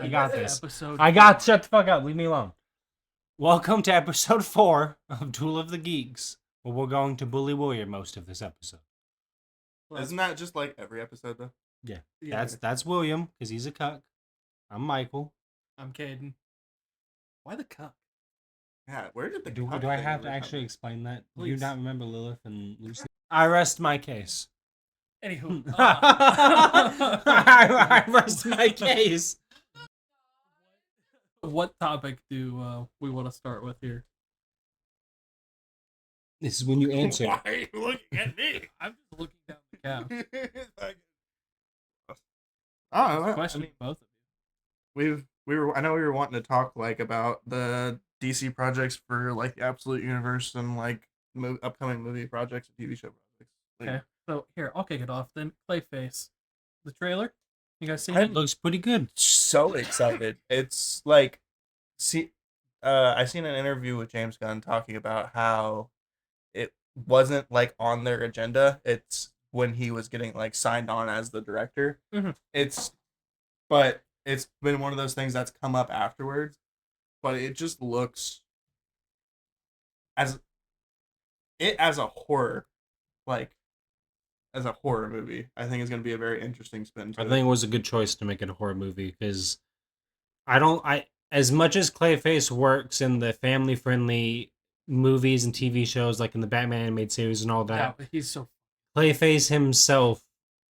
You got this. Episode I got. Shut the fuck up. Leave me alone. Welcome to episode 4 of Duel of the Geeks, where we're going to bully William most of this episode. Isn't that just like every episode though? Yeah. That's William because he's a cuck. I'm Michael. I'm Caden. Why the cuck? Yeah, where did the Do cuck I thing have to really actually come explain that? Do Please. you not remember Lilith and Lucy? I rest my case. Anywho, I rest my case. what topic do we want to start with here? This is when you from? answer. Why are you looking at me? I'm just looking down the couch. I don't know. Question I mean, both of I know we were wanting to talk like about the DC projects for like the Absolute Universe and like upcoming movie projects and TV show projects. you. Like, Okay, so here I'll kick it off then. Clayface, the trailer. You guys seen I- it? Looks pretty good. so excited. It's like, I seen an interview with James Gunn talking about how it wasn't like on their agenda. It's when he was getting like signed on as the director. Mhm. But it's been one of those things that's come up afterwards. But it just looks as a horror, like as a horror movie. I think it's going to be a very interesting spin. To I it. think it was a good choice to make it a horror movie because as much as Clayface works in the family friendly movies and TV shows like in the Batman animated series and all that, Yeah, he's so. Clayface himself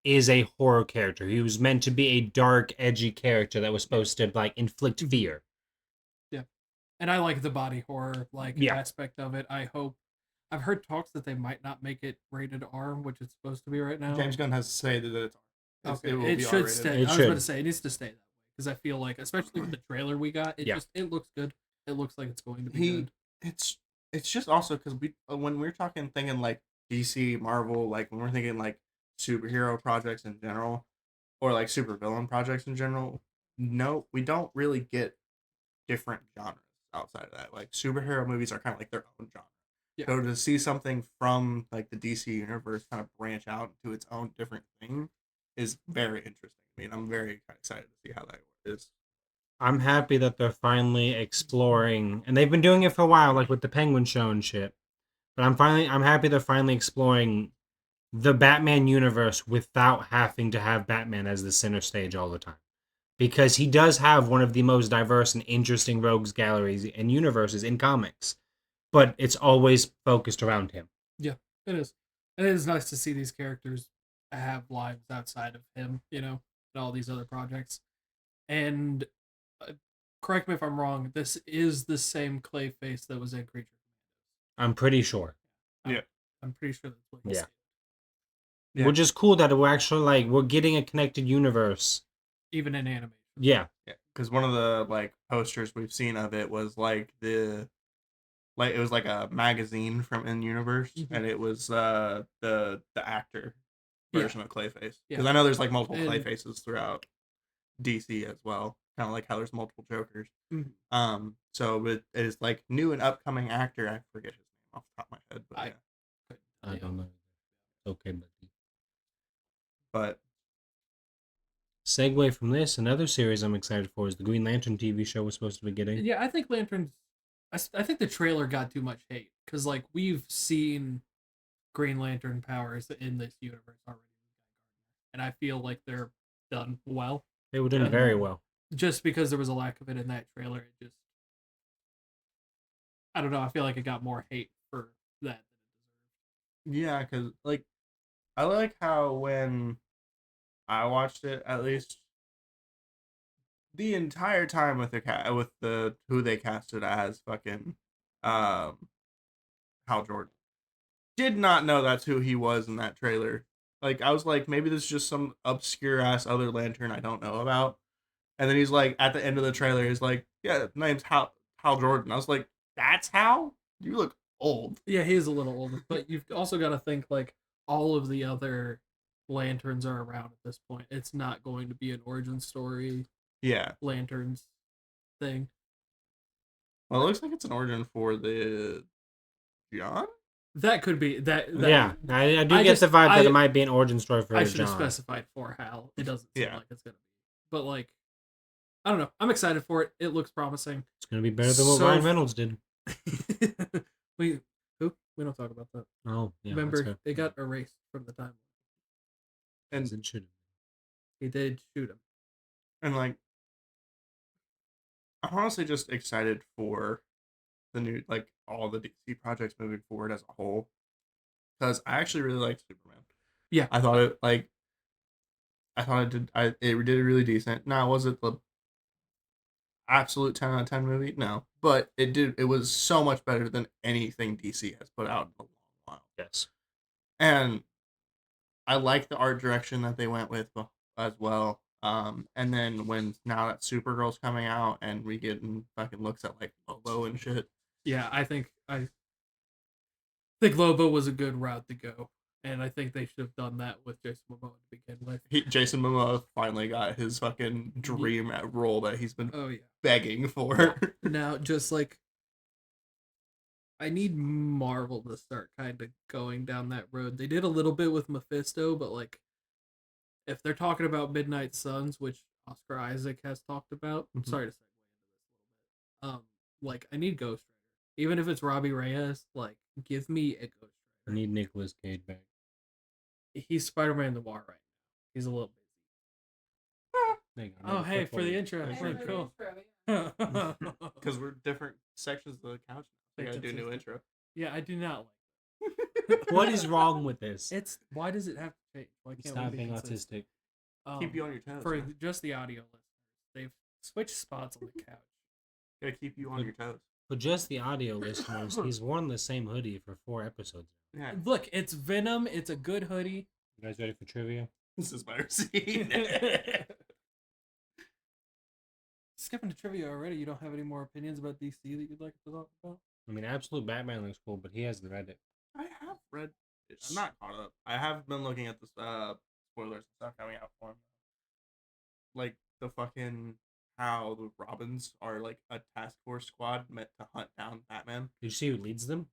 is a horror character. He was meant to be a dark, edgy character that was supposed to like inflict fear. And I like the body horror Yeah. aspect of it. I hope. I've heard talks that they might not make it rated R, which it's supposed to be right now. James Gunn has to say that it's Okay, it will it be should R-rated. stay. It I was should. about to say it needs to stay that way because I feel like, especially with the trailer we got, it looks good. It looks like it's going to be good. It's just also because when we're thinking like DC, Marvel, like when we're thinking like superhero projects in general, or like supervillain projects in general, no, we don't really get different genres outside of that. Like superhero movies are kind of like their own genre. Yeah. So to see something from like the DC universe kind of branch out into its own different thing is very interesting. I mean, I'm very excited to see how that is. I'm happy that they're finally exploring, and they've been doing it for a while, like with the Penguin show and shit. But I'm happy they're finally exploring the Batman universe without having to have Batman as the center stage all the time. Because he does have one of the most diverse and interesting rogues galleries and universes in comics. But it's always focused around him. Yeah, it is. And it is nice to see these characters have lives outside of him, and all these other projects. And correct me if I'm wrong, this is the same Clayface that was in Creature I'm pretty sure. Yeah. I'm pretty sure that's what he Yeah. said. Yeah. Which is cool that we're actually we're getting a connected universe. Even in animation. Yeah. Yeah, because one of the like posters we've seen of it was like it was like a magazine from In Universe, Mhm. and it was the actor Yeah. version of Clayface. Yeah. Because I know there's like multiple And- Clayfaces throughout DC as well, kind of like how there's multiple Jokers. Mhm. So it is like new and upcoming actor. I forget his name off the top of my head, but I- yeah. I don't know. Okay, but But segue from this, another series I'm excited for is the Green Lantern TV show we're supposed to be getting. Yeah, I think Lanterns. I think the trailer got too much hate because we've seen Green Lantern powers in this universe already, and I feel like they're done well. They were doing very well. Just because there was a lack of it in that trailer, it just. I don't know. I feel like it got more hate for that than it yeah, because like I like how when I watched it, at least the entire time with the who they casted as fucking Hal Jordan, did not know that's who he was in that trailer. Like I was like, maybe this is just some obscure ass other Lantern I don't know about. And then he's like, at the end of the trailer, he's like, yeah, name's Hal Jordan. I was like, that's Hal? You look old. Yeah, he is a little older, but you've also got to think like all of the other Lanterns are around at this point. It's not going to be an origin story Yeah. Lanterns thing. Well, it looks like it's an origin for the John. That could be that. Yeah, I do I get just- the vibe that I- it might be an origin story for I should have John. specified for Hal. It doesn't seem Yeah. like it's gonna be, but like, I don't know. I'm excited for it. It looks promising. It's gonna be better than what So- Ryan Reynolds did. we we don't talk about that. Oh, yeah. Remember, they got erased from the timeline. And It should. He did shoot him. and like I'm honestly just excited for the new like all the DC projects moving forward as a whole. Because I actually really liked Superman. Yeah. I thought it did really decent. Now was it the absolute 10 out of 10 movie? No. But it was so much better than anything DC has put out in a long while. Yes. And I like the art direction that they went with as well. And then now that Supergirl's coming out and we get fucking looks at like Lobo and shit. Yeah, I think Lobo was a good route to go, and I think they should have done that with Jason Momoa to begin with. Jason Momoa finally got his fucking dream role that he's been Oh yeah. begging for. Now, just like I need Marvel to start kind of going down that road. They did a little bit with Mephisto, but like if they're talking about Midnight Suns, which Oscar Isaac has talked about, Mhm. sorry to segue into this a little bit. Like I need Ghost Rider, even if it's Robbie Reyes. Like, give me a Ghost I Rider. need Nicolas Cage back. He's Spider-Man Noir right now. He's a little busy. There you go. Oh, hey, for the intro. Thank Pretty you. cool. Because we're different sections of the couch. We gotta do a new intro. Yeah, I do not What is wrong with this? It's why does it have to change? Why can't Stop we be being consistent? autistic. Keep you on your toes. For man. just the audio listeners, they've switched spots on the couch. Gotta keep you on your toes. For just the audio listeners, he's worn the same hoodie for 4 episodes. Yeah. Look, it's Venom. It's a good hoodie. You guys ready for trivia? This is my receipt. Skipping to trivia already. You don't have any more opinions about DC that you'd like to talk about? I mean, Absolute Batman looks cool, but he hasn't read it. I have read it. I'm not caught up. I have been looking at the spoilers and stuff coming out for him. Like the fucking how the Robins are like a task force squad meant to hunt down Batman. Did you see who leads them?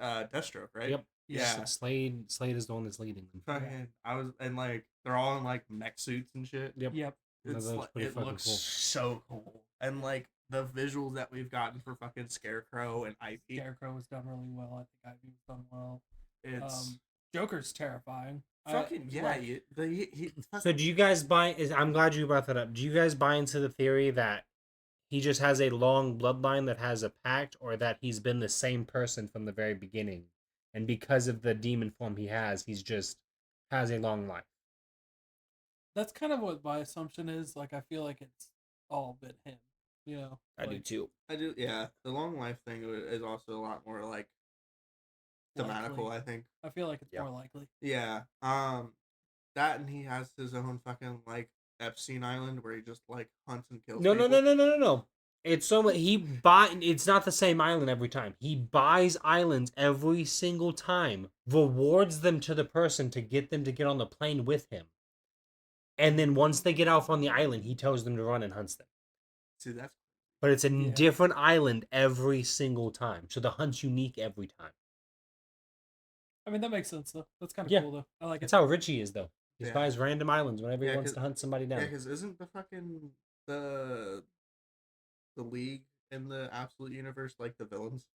Deathstroke, right? Yep. Yeah. Slade is the one that's leading them. Fucking, I was and like they're all in like mech suits and shit. Yep. Yep. No, It's that looks like, pretty it fucking looks cool. so cool, and like the visuals that we've gotten for fucking Scarecrow and Ivy, Scarecrow was done really well. I think Ivy was done well. it's Joker's terrifying. fucking yeah. like- He So do you guys buy? I'm glad you brought that up. Do you guys buy into the theory that he just has a long bloodline that has a pact, or that he's been the same person from the very beginning, and because of the demon form he has, he's just has a long life? That's kind of what my assumption is. Like, I feel like it's all been him. You know, like, too. I do, yeah. The long life thing is also a lot more like thematical, likely. I think. I feel like it's Yeah. more likely. Yeah. That and he has his own fucking like Epstein Island where he just like hunts and kills. No. people. It's so much. It's not the same island every time. He buys islands every single time, rewards them to the person to get them to get on the plane with him, and then once they get off on the island, he tells them to run and hunts them. See, that's But it's a Yeah. different island every single time, so the hunt's unique every time. I mean, that makes sense though. That's kind of Yeah. cool though. I like That's it. how rich he is, though. He Yeah. buys random islands whenever Yeah, he wants 'cause- to hunt somebody down. yeah. Because isn't the fucking the League in the Absolute Universe like the villains?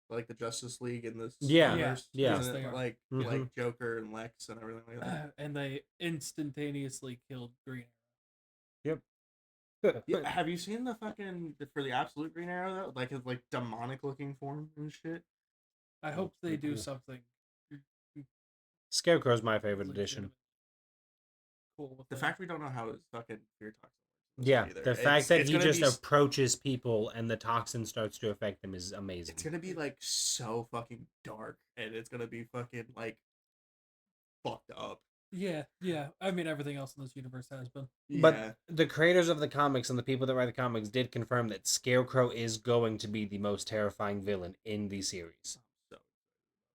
Like the Justice League in this Yeah, universe? yeah. Isn't Yes, they it are. like Mhm. Joker and Lex and everything like that. And they instantaneously killed Green Yeah, have you seen the fucking for the Absolute Green Arrow though? Like his like demonic looking form and shit. I hope they pretty do cool. something Scarecrow's my favorite legitimate. edition. Cool with The that. fact we don't know how his fucking fear toxin works Yeah, either. the fact that it's he gonna just be, approaches people and the toxin starts to affect them is amazing. it's gonna be like so fucking dark, and it's gonna be fucking like fucked up. Yeah. I mean, everything else in this universe has been. But Yeah. the creators of the comics and the people that write the comics did confirm that Scarecrow is going to be the most terrifying villain in the series. So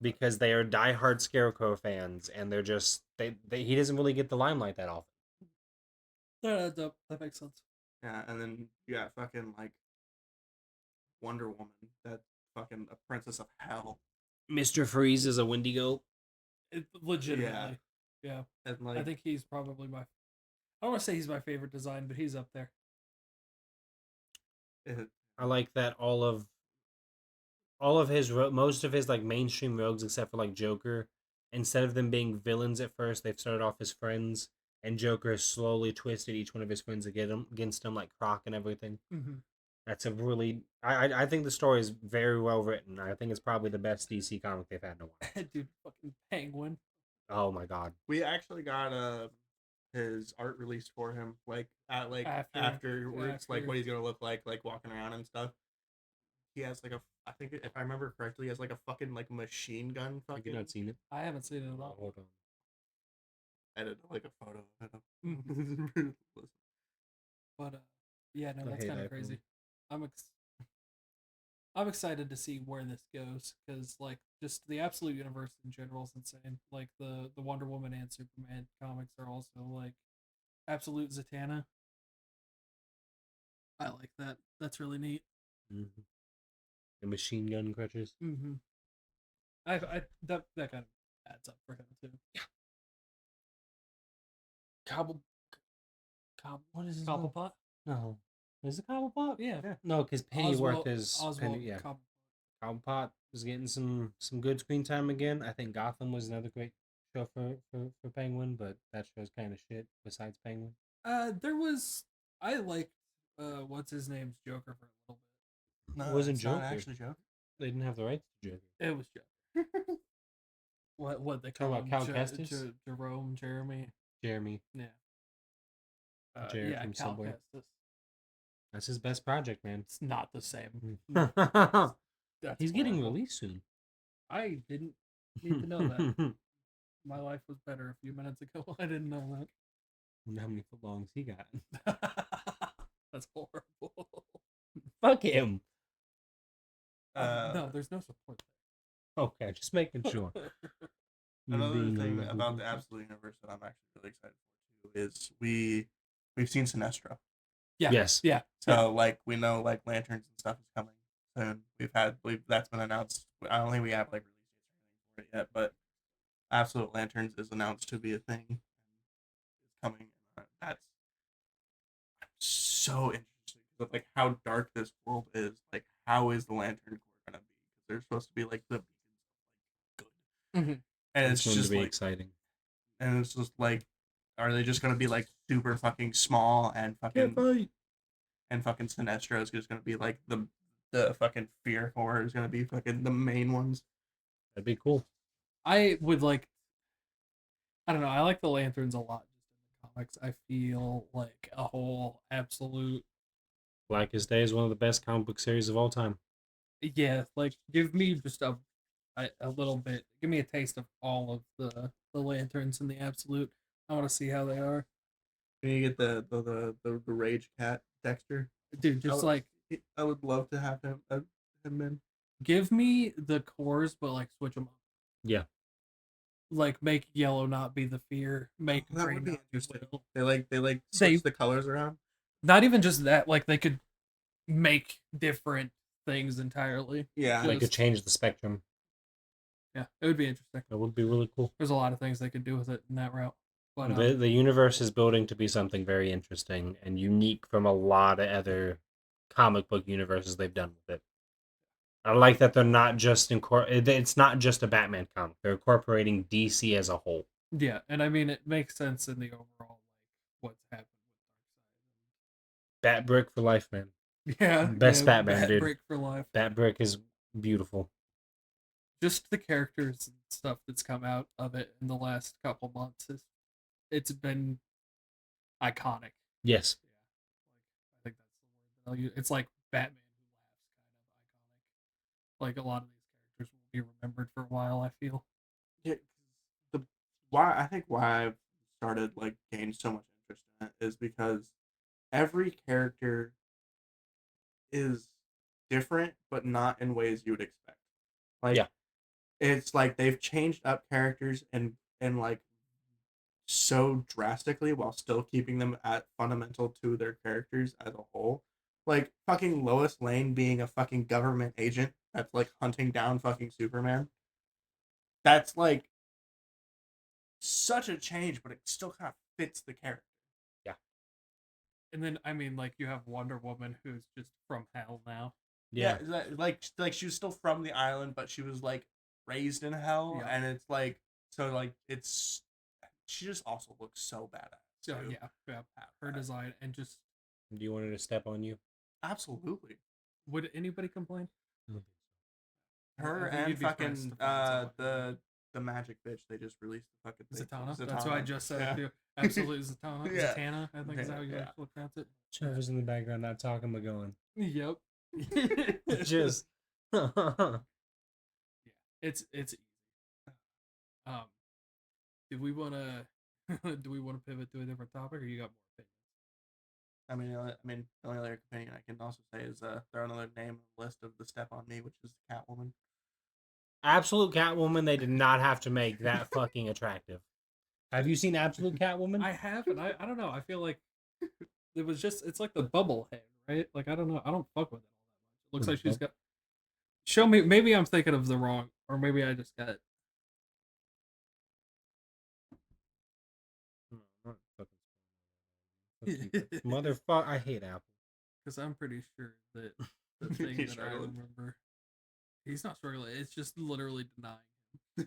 Because they are diehard Scarecrow fans, and they're just he doesn't really get the limelight that often. That makes sense. yeah, and then you got fucking like Wonder Woman, that fucking a princess of hell, Mr. Freeze is a Wendigo. Legitimately. Yeah. and like I think he's probably my. I don't want to say he's my favorite design, but he's up there. I like that all of his most of his like mainstream rogues except for like Joker, instead of them being villains at first, they've started off as friends, and Joker has slowly twisted each one of his friends against him, like Croc and everything. Mm-hmm. That's a really I think the story is very well written. I think it's probably the best DC comic they've had in a while. Dude, fucking Penguin. Oh my god. We actually got his art released for him, like at afterwards, like what he's gonna look like walking around and stuff. He has like I think if I remember correctly, he has like a fucking like machine gun. Have you Fucking. not seen it? I haven't seen it at all. Hold on. Edit like a photo of Mm-hmm. him. But yeah, no, I that's hate kind of iPhone. crazy. I'm excited to see where this goes because like just the Absolute universe in general is insane. Like the Wonder Woman and Superman comics are also like Absolute Zatanna. I like that. That's really neat. Mm-hmm. The machine gun crutches. Mm-hmm. I that kind of adds up for him too. Yeah. Cobble. What is his name? Cobblepot? No. Is it Cobblepot? Yeah. No, because Pennyworth is Oswald Penny. Yeah. Cobblepot is getting some good screen time again. I think Gotham was another great show for Penguin, but that show's kind of shit. Besides Penguin. There was I liked what's his name's Joker for a little bit. No, It wasn't it's not Joker. actually Joker. They didn't have the rights to Joker. It was Joker. What they call Talking him? about Cal Kestis? Jeremy. Jeremy. Yeah. Jared Yeah, from Cal Subway. Kestis. That's his best project, man. It's not the same. That's He's getting horrible. released soon. I didn't need to know that. My life was better a few minutes ago. I didn't know that. Wonder how many footlongs he got. That's horrible. Fuck him. No, there's no support Okay, just making sure. You Another being a thing little about the bit- Absolute Universe that I'm actually really excited for too is we've seen Sinestro. Yeah. Yes. Yeah. So like we know like lanterns and stuff is coming soon. That's been announced. I don't think we have like release dates or anything for it yet, but Absolute Lanterns is announced to be a thing and is coming. That's so interesting because like how dark this world is. Like how is the Lantern Corps gonna be? Because they're supposed to be like the beacons of like good, Mm-hmm. and It's it's going to just be like exciting. and it's just like, are they just gonna be like super fucking small and fucking Sinestro is just gonna be like the fucking Fear Corps is gonna be fucking the main ones. That'd be cool. I would like. I don't know. I like the Lanterns a lot. Just in the comics, I feel like a whole absolute. Blackest Day is one of the best comic book series of all time. Yeah, like give me just a little bit. Give me a taste of all of the Lanterns in the absolute. I want to see how they are, Can you get the Rage Cat Dexter? dude. Just like I would love to have him in. give me the cores, but like switch them up. Yeah. Like make yellow not be the fear. Make That green would be not interesting. Will. They switch the colors around. Not even just that. Like they could make different things entirely. Yeah, They could change the spectrum. Yeah, it would be interesting. That would be really cool. There's a lot of things they could do with it in that route. But The universe is building to be something very interesting and unique from a lot of other comic book universes they've done with it. I like that they're not just it's not just a Batman comic. They're incorporating DC as a whole. yeah, and I mean it makes sense in the overall like what's happened with Bat Brick for life, man. Darkseid. Yeah, Best yeah, Batman, dude. Break for life. Bat Brick is beautiful. Just the characters and stuff that's come out of it in the last couple months it's been iconic. Yes. Yeah, like I think that's the word that I'll use. It's like Batman who laughs, kind of iconic. Like a lot of these characters will be remembered for a while. I feel. yeah. Why I've started like gained so much interest in it is because every character is different, but not in ways you would expect. Like, Yeah. it's like they've changed up characters and like so drastically while still keeping them at fundamental to their characters as a whole. Like fucking Lois Lane being a fucking government agent that's like hunting down fucking Superman. That's like such a change, but it still kind of fits the character. Yeah. And then I mean, like you have Wonder Woman who's just from hell now. Yeah. Like she was still from the island, but she was like raised in hell, Yeah. and it's like so like it's she just also looks so badass. So too. yeah, her design and just Do you want her to step on you? Absolutely. would anybody complain? Her I think and you'd be surprised fucking to find someone the magic bitch they just released the fucking thing. Zatanna. That's what I just said. Yeah. Too. Absolutely, Zatanna. Yeah. Zatanna. I think is how you Yeah. actually pronounce it. Trevor's in the background, not talking but going. Yep. Just. Yeah, it's easy. Um, do we want to pivot to a different topic, or you got more opinions? The only other opinion I can also say is throw another name on the list of the Step on Me, which is Catwoman. Absolute Catwoman, they did not have to make that fucking attractive. Have you seen Absolute Catwoman? I have, and I don't know. I feel like it was just it's like the bubble head, right? Like I don't know. I don't fuck with it all that much. It looks like she's got. Show me. Maybe I'm thinking of the wrong, or maybe I just got it. Motherfucker, I hate Apple. Because I'm pretty sure that the thing He's that I struggling. remember, he's not struggling. It's just literally denying him.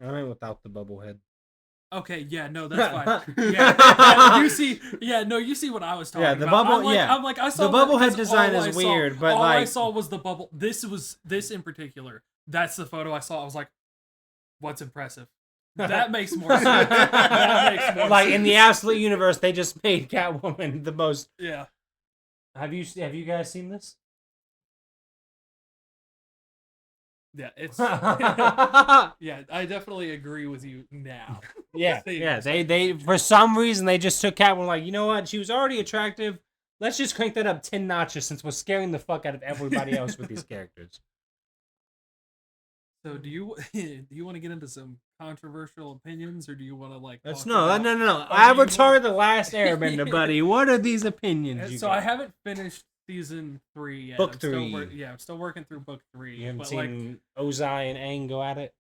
I mean, without the bubble head. Okay, yeah, no, that's fine. Yeah, you see, you see what I was talking about. Yeah, the bubble. I'm like, I saw the bubble head because design all is I saw- weird, but all like I saw was the bubble. This in particular. That's the photo I saw. I was like, what's impressive? That makes more sense. That makes more like sense. in the absolute universe, they just made Catwoman the most. Yeah. Have you guys seen this? Yeah, it's yeah, yeah. I definitely agree with you now. yeah. They for some reason they just took Catwoman. Like, you know what? She was already attractive. Let's just crank that up 10 notches since we're scaring the fuck out of everybody else with these characters. So do you want to get into some controversial opinions, or do you want to like? That's talk no. about- Avatar: The Last Airbender, buddy. What are these opinions? You So got? I haven't finished season 3 yet. Book I'm still 3. I'm still working through book 3. You haven't but seen Ozai and Aang go at it?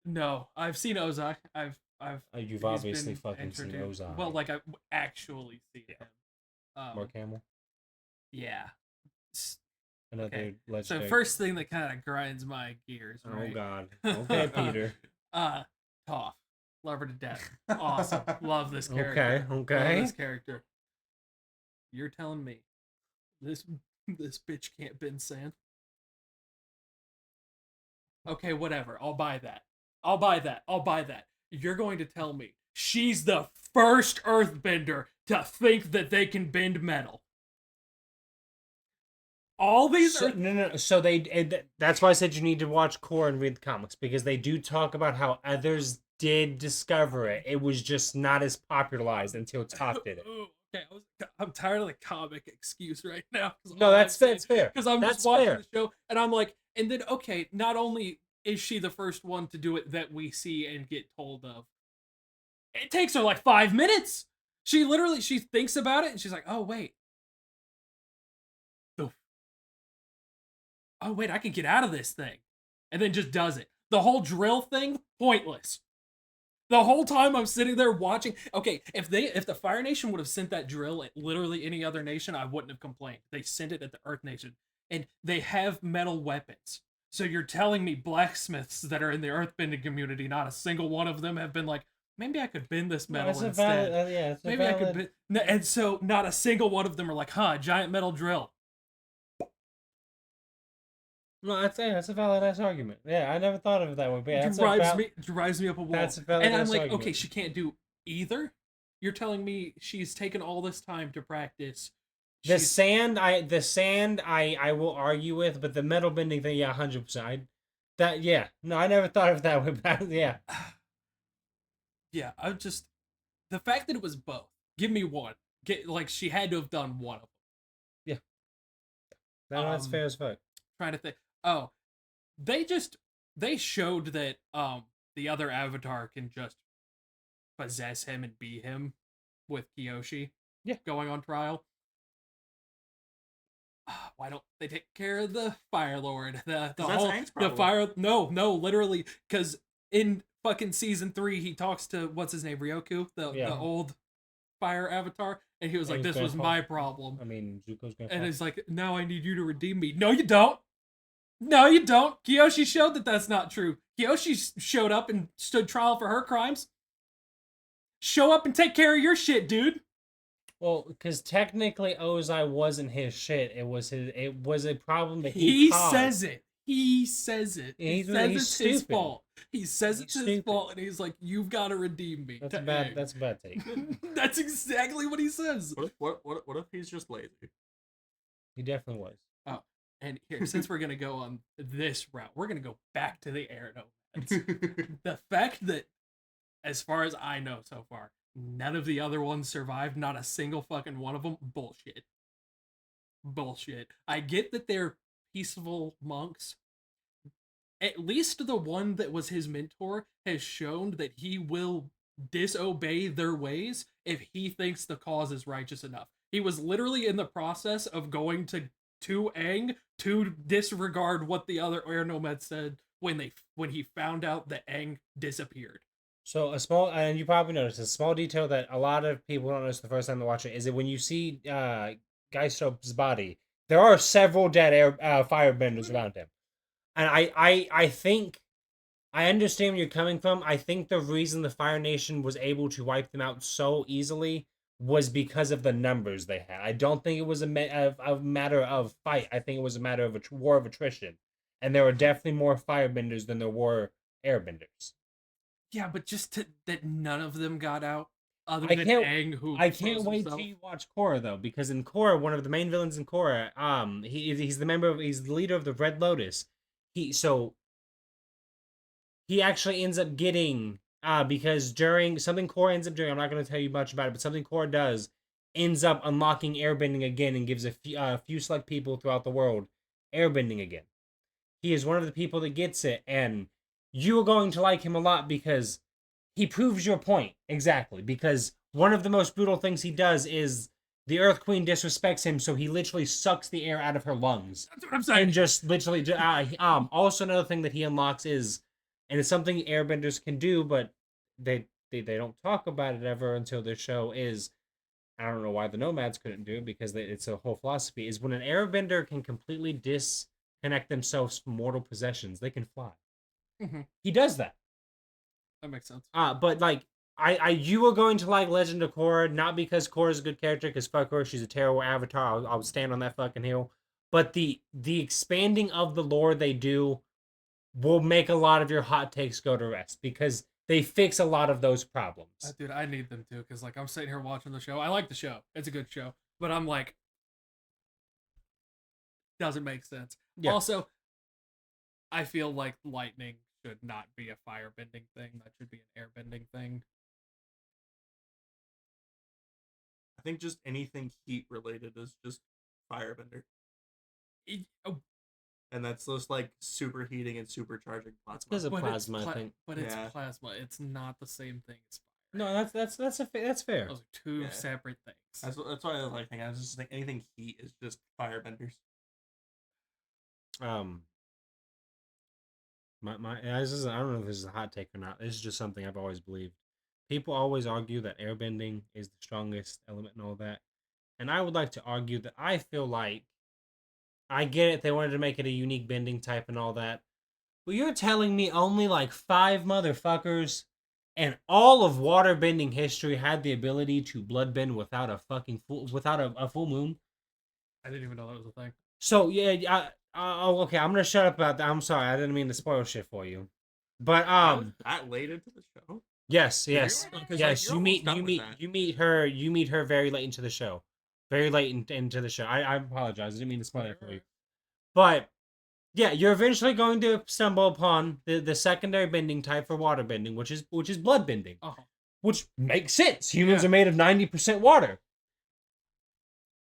no, I've seen Ozai. I've You've he's obviously been fucking seen introduced- Ozai. Well, like I've actually seen him. Mark Hamill. Yeah. Another Okay. So legendary. first thing that kind of grinds my gears, right? Oh God. Okay, Peter. Toph. Love her to death. Awesome. Love this character. Okay. Love this character. You're telling me this bitch can't bend sand? Okay, whatever. I'll buy that. I'll buy that. You're going to tell me she's the first earthbender to think that they can bend metal. All these No. So that's why I said you need to watch Core and read the comics, because they do talk about how others did discover it. It was just not as popularized until Toph did it. Okay, I'm tired of the comic excuse right now. No, that's fair. Because I'm That's just watching fair. the show, and I'm like, and then okay, not only is she the first one to do it that we see and get told of, it takes her like 5 minutes. She thinks about it and she's like, oh wait, I can get out of this thing, and then just does it. The whole drill thing, pointless. The whole time I'm sitting there watching. Okay, if the Fire Nation would have sent that drill at literally any other nation, I wouldn't have complained. They sent it at the Earth Nation, and they have metal weapons. So you're telling me blacksmiths that are in the earthbending community, not a single one of them have been like, maybe I could bend this metal instead. I could bend. And so not a single one of them are like, giant metal drill. No, that's a valid ass argument. Yeah, I never thought of it that way. But yeah, drives me up a wall. That's a valid and I'm ass like, argument. okay, she can't do either. You're telling me she's taken all this time to practice. The sand, I will argue with, but the metal bending thing, yeah, 100%. I never thought of it that way. But yeah, yeah, I'm just the fact that it was both. Give me one. She had to have done one of them. Yeah, that's fair as fuck. Trying to think. Oh, they showed that the other Avatar can just possess him and be him with Kyoshi. Yeah, going on trial. why don't they take care of the Fire Lord? The 'Cause that's whole Aang's the problem. fire. No, literally, because in fucking season 3, he talks to what's his name, Ryoku, the Yeah. old fire avatar, and he was like, Aang's "This was grandpa. my problem," I mean, Zuko's and grandpa. he's like, "Now I need you to redeem me." No, you don't. No, you don't. Kyoshi showed that that's not true. Kyoshi showed up and stood trial for her crimes. Show up and take care of your shit, dude. Well, because technically Ozai wasn't his shit. It was his. It was a problem that He caused. says it. He says it. He says he's it's his stupid. fault. He says it's his stupid. fault, and he's like, "You've got to redeem me." That's a to bad. Aang. That's a bad take. That's exactly what he says. What if he's just lazy? He definitely was. Oh, and here, since we're gonna go on this route, we're gonna go back to the air nomads. The fact that, as far as I know so far, none of the other ones survived, not a single fucking one of them, bullshit. Bullshit. I get that they're peaceful monks. At least the one that was his mentor has shown that he will disobey their ways if he thinks the cause is righteous enough. He was literally in the process of going to Aang to disregard what the other air nomads said when he found out that Aang disappeared. So a small, and you probably noticed a small detail that a lot of people don't notice the first time they watch it is that when you see Geistop's body, there are several dead firebenders around him, and I think I understand where you're coming from. I think the reason the Fire Nation was able to wipe them out so easily was because of the numbers they had. I don't think it was a matter of fight. I think it was a matter of a war of attrition, and there were definitely more firebenders than there were airbenders. Yeah, but that none of them got out, other I than can't- Aang, who I can't froze wait himself. till you watch Korra though, because in Korra, one of the main villains in Korra, he's the leader of the Red Lotus. He actually ends up getting because during something Korra ends up doing, I'm not going to tell you much about it, but something Korra does ends up unlocking airbending again and gives a few select people throughout the world airbending again. He is one of the people that gets it, and you are going to like him a lot because he proves your point exactly. Because one of the most brutal things he does is the Earth Queen disrespects him, so he literally sucks the air out of her lungs. That's what I'm saying. And just literally, also another thing that he unlocks is, and it's something airbenders can do, but they don't talk about it ever until their show is, I don't know why the nomads couldn't do it because it's a whole philosophy, is when an airbender can completely disconnect themselves from mortal possessions, they can fly. Mhm. He does that. That makes sense. But like, you are going to like Legend of Korra, not because Korra's a good character, because fuck her, she's a terrible avatar. I'll stand on that fucking hill. But the expanding of the lore they do will make a lot of your hot takes go to rest because they fix a lot of those problems. Dude, I need them to, because like I'm sitting here watching the show. I like the show. It's a good show. But I'm like, doesn't make sense. Yeah. Also, I feel like lightning should not be a firebending thing. That should be an airbending thing. I think just anything heat related is just firebender, Oh, and that's just like superheating and supercharging plasma. Because of but plasma, it's I think. But it's Yeah. plasma. It's not the same thing as fire. No, that's fair. Those are two Yeah. separate things. That's why I was like thinking. I was just like anything heat is just firebenders. I don't know if this is a hot take or not. This is just something I've always believed. People always argue that airbending is the strongest element and all that. And I would like to argue that I feel like I get it, they wanted to make it a unique bending type and all that. But you're telling me only like 5 motherfuckers and all of water bending history had the ability to bloodbend without a full moon? I didn't even know that was a thing. So yeah, okay, I'm gonna shut up about that. I'm sorry, I didn't mean to spoil shit for you. But That late into the show. yes. Really? 'Cause, like, you're almost done with that. You meet her very late into the show. Very late into the show. I apologize. I didn't mean to spoil it for you. But yeah, you're eventually going to stumble upon the secondary bending type for water bending, which is blood bending. Uh-huh. Which makes sense. Humans are made of 90% water.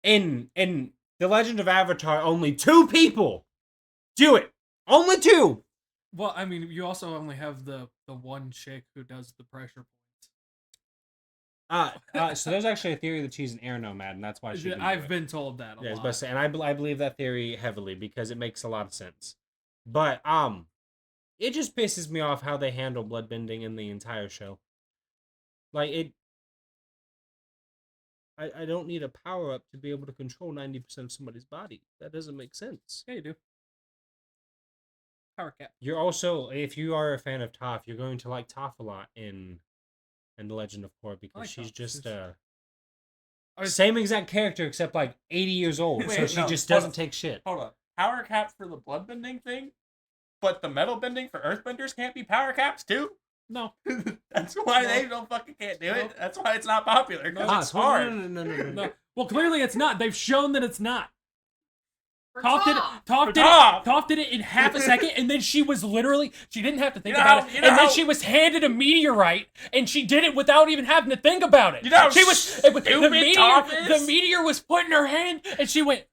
In The Legend of Avatar, only 2 people do it. Only 2. Well, I mean, you also only have the one chick who does the pressure points. So there's actually a theory that she's an air nomad, and that's why she. I've been told that a Yeah, I was lot. about to say, and I believe that theory heavily because it makes a lot of sense. But it just pisses me off how they handle bloodbending in the entire show. Like it, I don't need a power up to be able to control 90% of somebody's body. That doesn't make sense. Yeah, you do. Power cap. You're also, if you are a fan of Toph, you're going to like Toph a lot in The Legend of Korra because like she's Toph. just was- same exact character except like 80 years old, so Wait, she no, just hold doesn't on. take shit. Hold on. Power cap for the bloodbending thing, but the metal bending for earthbenders can't be power caps too? No. That's why No. they don't fucking can't do No. it. That's why it's not popular. Because Ah, it's so- hard. No. No. Well, clearly it's not. They've shown that it's not. For Toph did it. Toph. Toph For did Toph. it. Toph did it in half a second, and then she was literally. She didn't have to think You know about how- it, you know and then how- she was handed a meteorite, and she did it without even having to think about it. You know how she was. stupid Toph is? The meteor was put in her hand, and she went.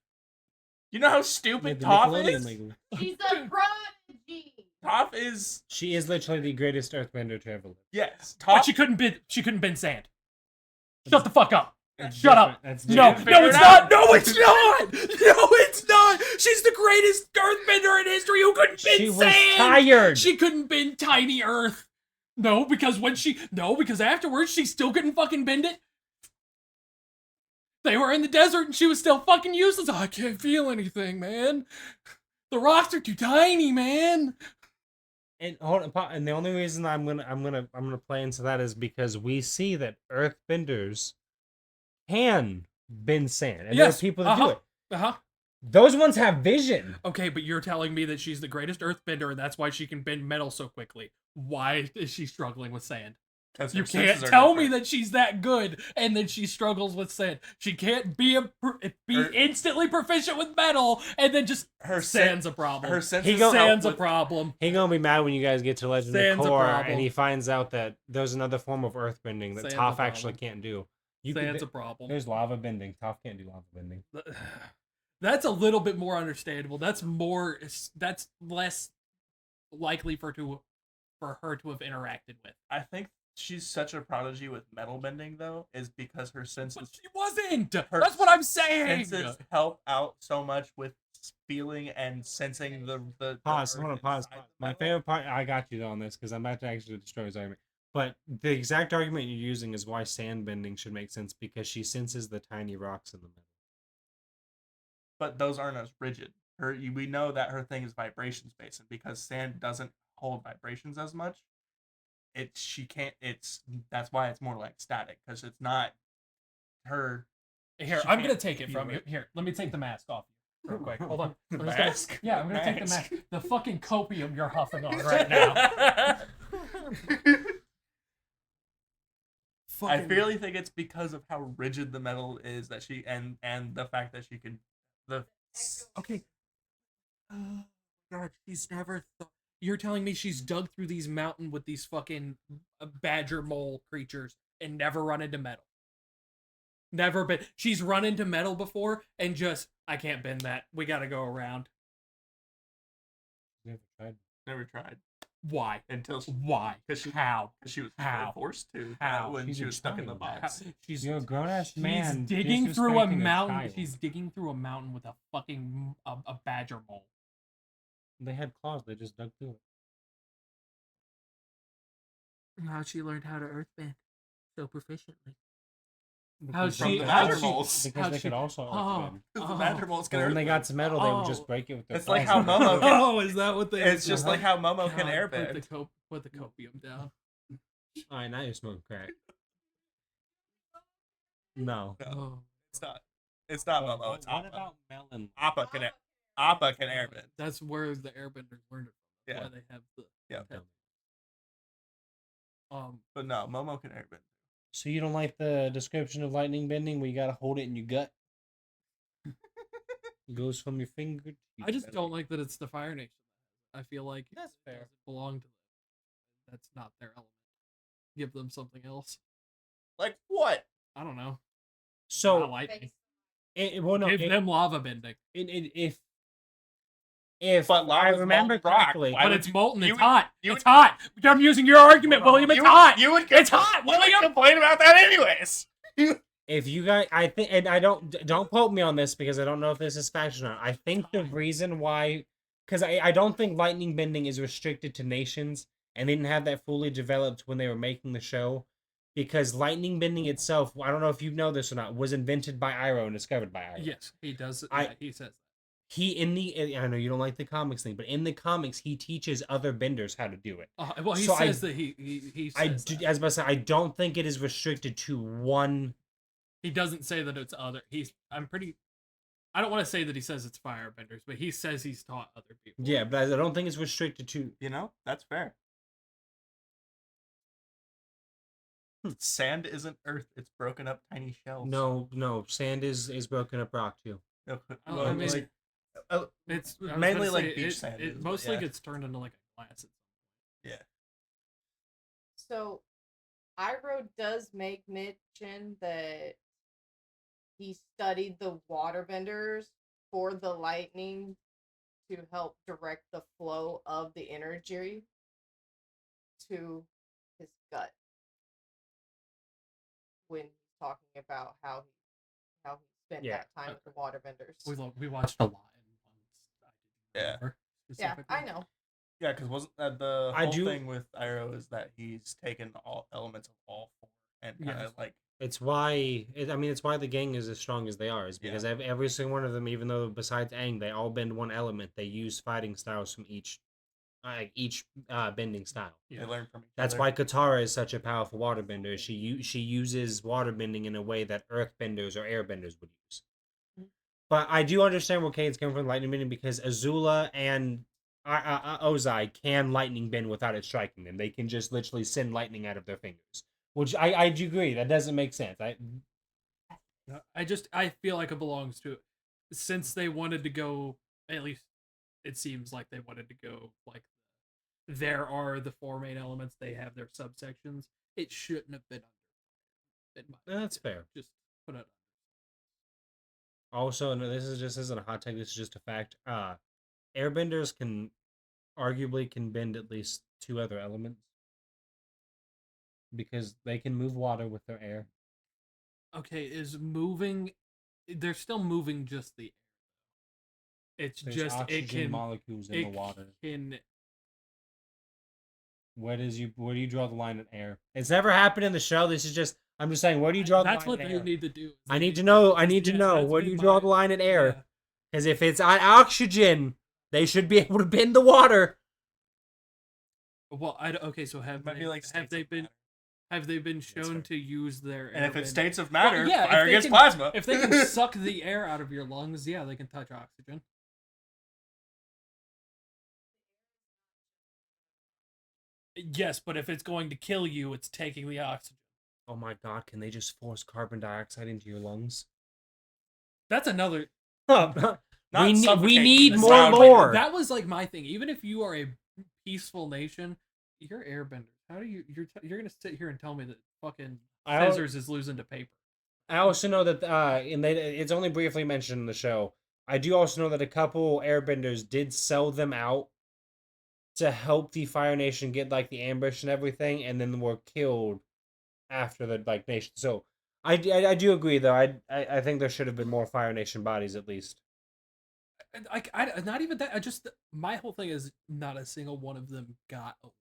You know how Yeah, stupid the Toph Nickelodeon is? legal. She's a prodigy. Toph is She is literally the greatest earthbender to ever live. yes. But Toph. she couldn't bend. She couldn't bend sand. Shut the fuck up. That's Shut up. different. That's No, different. no, Figure it's it not. out. No, it's not. No, it's not. She's the greatest earthbender in history who couldn't bend She was sand. tired. She couldn't bend tiny earth. No, because because afterwards she still couldn't fucking bend it. They were in the desert and she was still fucking useless. I can't feel anything, man. The rocks are too tiny, man. And and the only reason I'm gonna play into that is because we see that earthbenders can bend sand, and Yes, there are people that do it. Uh-huh. Those ones have vision. Okay, but you're telling me that she's the greatest earthbender and that's why she can bend metal so quickly. Why is she struggling with sand? 'Cause You her can't senses are tell me different. that she's that good and then she struggles with sand. She can't be Her- instantly proficient with metal and then just her sand's a problem. Her senses Sand's a help with- problem. He gonna be mad when you guys get to Legend Sand's of a Korra problem. and he finds out that there's another form of earthbending that Sand's a Toph actually problem. can't do. Sand's a problem. There's lava bending. Toph can't do lava bending. That's a little bit more understandable. That's less likely for her to have interacted with. I think she's such a prodigy with metal bending though, is because her But senses she wasn't. Her That's what I'm saying. senses help out so much with feeling and sensing the Pause. earth Hold on. Pause. inside the My metal. favorite part. I got you on this because I'm about to actually destroy his argument. But the exact argument you're using is why sand bending should make sense because she senses the tiny rocks in the middle. But those aren't as rigid. We know that her thing is vibration space, and because sand doesn't hold vibrations as much, that's why it's more like static because it's not her. Here, She I'm gonna can't take it feel from you. it. Here, let me take the mask off you real quick. Hold on. The I'm just gonna- mask? yeah, I'm gonna take the Mask. mask. The fucking copium you're huffing on right now. I really think it's because of how rigid the metal is that she and the fact that she can Okay. Oh God, she's never thought. You're telling me she's dug through these mountain with these fucking badger mole creatures and never run into metal. Never been. She's run into metal before and just I can't bend that. We gotta go around. Never tried. never tried Why? until she, Why? because she How? was How? forced to How? when She's she a was stuck in the child. box. She's You're a grown ass man. She's digging through a disrespecting mountain. child. She's digging through a mountain with a fucking a badger mole. They had claws. They just dug through it. How she learned how to earthbend so proficiently. Because she- From the how badger she- moles. Because how they she- could also oh, earthbend. Because oh. the badger moles But can when they got earthbend. to metal, they would Oh. just break it with their It's like claws. how Momo can- Oh, is that what they? It's just like how Momo can God, airbend. Put the copium down. All right, now you're smoking crack. No. No, Oh, it's not. It's not Momo. It's What Appa. about melon? Appa can airbend. that's where the airbenders learned it from. That's Yeah. why they have the Yeah. But no, Momo can airbend. So you don't like the description of lightning bending where you gotta hold it in your gut? It goes from your finger. To your I just belly. don't like that it's the Fire Nation. I feel like That's it fair. doesn't belong to them. That's not their element. Give them something else. Like what? I don't know. So Not lightning. well, no, Give them lava bending. if if But I lava's remember molten rock. correctly, Why But would it's you- molten. you It's would- hot. you It's would- hot. I'm using your argument, William. It's hot. You would It's hot, you would William. complain about that anyways. if you guys, I think, and I don't quote me on this because I don't know if this is fact or not. I think the reason why, because I don't think lightning bending is restricted to nations, and they didn't have that fully developed when they were making the show, because lightning bending itself, I don't know if you know this or not, was invented by Iroh and discovered by Iroh. Yes, he does. He says that. He I know you don't like the comics thing, but in the comics he teaches other benders how to do it. Well, he So says that he says that. As I was saying, I don't think it is restricted to one. He doesn't say that it's other. I don't want to say that he says it's firebenders, but he says he's taught other people. Yeah, but I don't think it's restricted to. You know, that's fair. Sand isn't earth; it's broken up tiny shells. No, sand is broken up rock too. No, Oh, I mean, like, it's I was mainly gonna like say, beach sand is, It but mostly yeah. gets turned into like a glass. yeah. So, Iroh does make mention that he studied the waterbenders for the lightning to help direct the flow of the energy to his gut when he's talking about how he spent Yeah. that time with the waterbenders. We watched a lot. Yeah. Yeah, I know. Yeah, because wasn't that the I whole do- thing with Iroh is that he's taken all elements of all four and kind of Yes. like It's why it's why the gang is as strong as they are. Is because every single one of them, even though besides Aang, they all bend one element. They use fighting styles from each bending style. they learn from each That's other. why Katara is such a powerful waterbender. She uses waterbending in a way that earthbenders or airbenders would use. But I do understand where Kane's coming from lightning bending because Azula and Ozai can lightning bend without it striking them. They can just literally send lightning out of their fingers. Which I do agree. That doesn't make sense. I feel like it belongs to, since they wanted to go, at least it seems like they wanted to go like, there are the four main elements, they have their subsections. It shouldn't have been That's fair. Just put it. Also, no, this isn't a hot take. This is just a fact. Airbenders can bend at least two other elements because they can move water with their air. Okay, is moving? They're still moving just the air. It's There's just oxygen it can molecules in it the water. can. Where do you draw the line at air? It's never happened in the show. This is just I'm just saying. Where do you draw the That's line what at they air? need to do. I need to know. Where do you draw the line at air? Because if it's oxygen, they should be able to bend the water. Well, okay. So have might be like states of matter. have they been fair. shown to use their? And if it's airbend- states of matter, Well, yeah, if fire they against can- plasma. If they can suck the air out of your lungs, yeah, they can touch oxygen. Yes, but if it's going to kill you, it's taking the oxygen. Oh my god! Can they just force carbon dioxide into your lungs? That's another. Not we suffocate need the more sound. lore. That was like my thing. Even if you are a peaceful nation, you're airbenders. How do you're gonna sit here and tell me that fucking scissors is losing to paper? I also know that it's only briefly mentioned in the show. I do also know that a couple airbenders did sell them out to help the Fire Nation get like the ambush and everything, and then were killed after the like nation. So I do agree though. I think there should have been more Fire Nation bodies at least. I not even that. My whole thing is not a single one of them got away.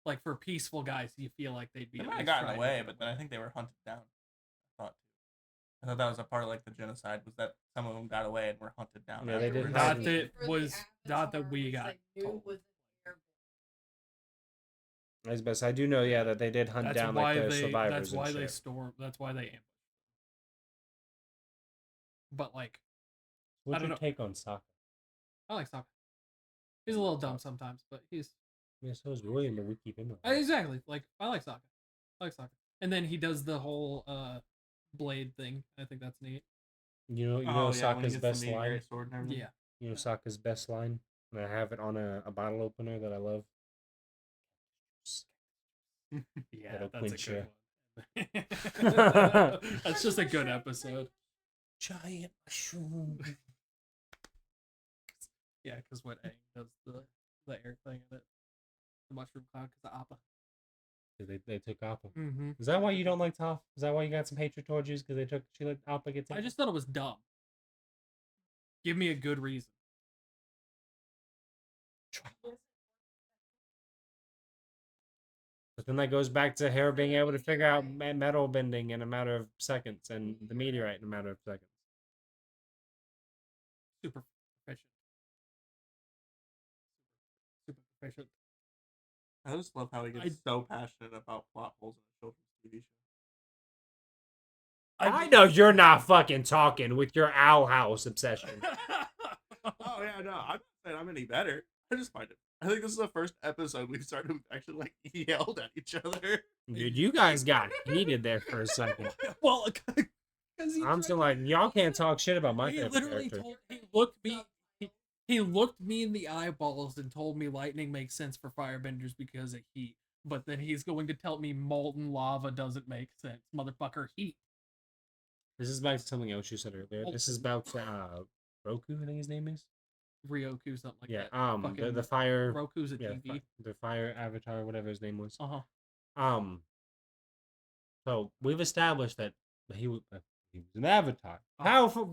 Like for peaceful guys, you feel like they'd be. They at might have least gotten trying to away, get but then I think they were hunted down. I thought that was a part of like the genocide was that some of them got away and were hunted down. Yeah, they did afterwards. Not hunt- that was not that we got told. As best I do know, yeah, that they did hunt That's down why like their they. survivors. That's why and they shit. storm. That's why they ambushed. But like, What's I don't your know. take on Sokka? I like Sokka. He's a little dumb sometimes, but he's Yeah, so is William, but we keep him around. exactly like I like Sokka. I like Sokka. And then he does the whole blade thing. I think that's neat. You know Oh, yeah, when he Sokka's gets the best meteor line. sword and everything. Yeah. You know Sokka's best line, and I have it on a bottle opener that I love. Yeah, That'll that's a quench good ya. one. That's just a good episode. Giant mushroom. Yeah, because when Aang does the air thing in it, the mushroom cloud, because of Appa. They took Appa. Mm-hmm. Is that why you don't like Toph? Is that why you got some hatred towards you? Because she let Appa get taken? I just thought it was dumb. Give me a good reason. But then that goes back to her being able to figure out metal bending in a matter of seconds and the meteorite in a matter of seconds. Super proficient. Super proficient. I just love how he gets so passionate about plot holes in a children's TV show. I know you're not fucking talking with your Owl House obsession. Oh yeah, no, I'm not saying I'm any better. I just find it. I think this is the first episode we started to actually like yelled at each other. Dude, you guys got heated there for a second. Well, because I'm still like, y'all can't talk shit about my he favorite literally character. he looked me in the eyeballs and told me lightning makes sense for firebenders because of heat. But then he's going to tell me molten lava doesn't make sense. Motherfucker, heat. This is back to something else you said earlier. This is about Roku, I think his name is. Ryoku, something like Yeah, that. the fire Roku's a yeah, TV. the fire avatar, whatever his name was. Uh-huh. So we've established that he was an avatar.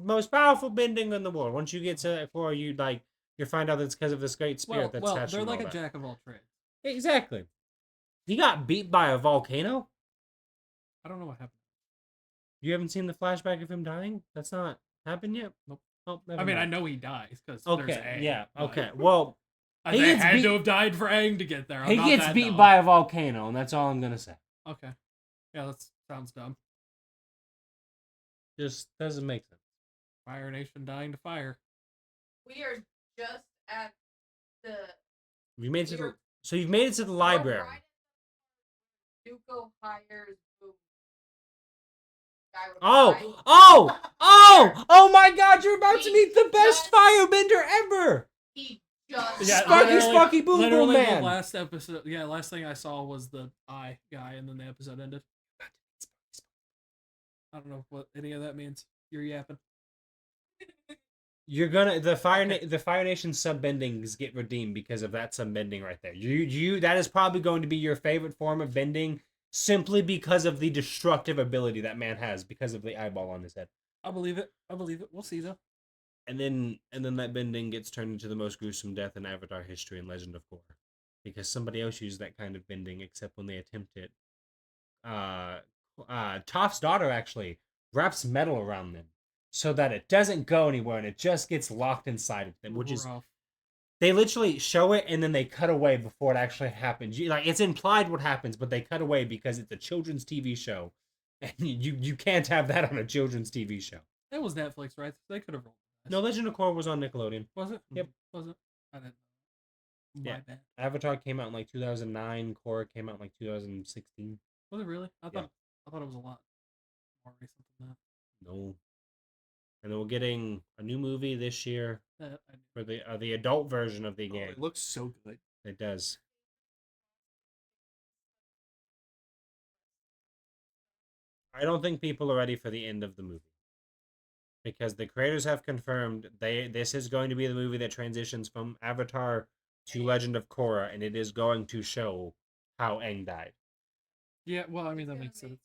Most powerful bending in the world. Once you get to that floor, you find out that it's because of this great spirit that's attached they're to like all a that. jack of all trades. Exactly. He got beat by a volcano? I don't know what happened. You haven't seen the flashback of him dying? That's not happened yet? Nope. Oh, I mean, I know he dies because okay, there's Aang. yeah, but okay. Well, he they gets had beat- to have died for Aang to get there. he gets beat by a volcano, and that's all I'm gonna say. Okay. Yeah, that sounds dumb. Just doesn't make sense. Fire Nation dying to fire. We are just at the. You made it to so you've made it to the library. Right Zuko hires Boom. Oh my God! You're about to meet the best firebender ever. He just Sparky Boom Boom literally Man. The last episode, last thing I saw was the eye guy, and then the episode ended. I don't know what any of that means. You're yapping. You're gonna the Fire Nation subbendings get redeemed because of that subbending right there. You that is probably going to be your favorite form of bending simply because of the destructive ability that man has because of the eyeball on his head. I believe it. We'll see though. And then that bending gets turned into the most gruesome death in Avatar history and Legend of Korra, because somebody else used that kind of bending, except when they attempt it. Toph's daughter actually wraps metal around them so that it doesn't go anywhere and it just gets locked inside of them, which is they literally show it and then they cut away before it actually happens. It's implied what happens, but they cut away because it's a children's TV show, and you can't have that on a children's TV show. That was Netflix, right? They could have rolled. No, Legend of Korra was on Nickelodeon. Was it? Yep. Was it? I didn't know. Yeah. My bad. Avatar came out in 2009. Korra came out in 2016. Was it really? I thought it was a lot more recent than that. No. And then we're getting a new movie this year I for the adult version of the game. It looks so good. It does. I don't think people are ready for the end of the movie, because the creators have confirmed this is going to be the movie that transitions from Avatar to Legend of Korra, and it is going to show how Aang died. Yeah, well, I mean that makes sense.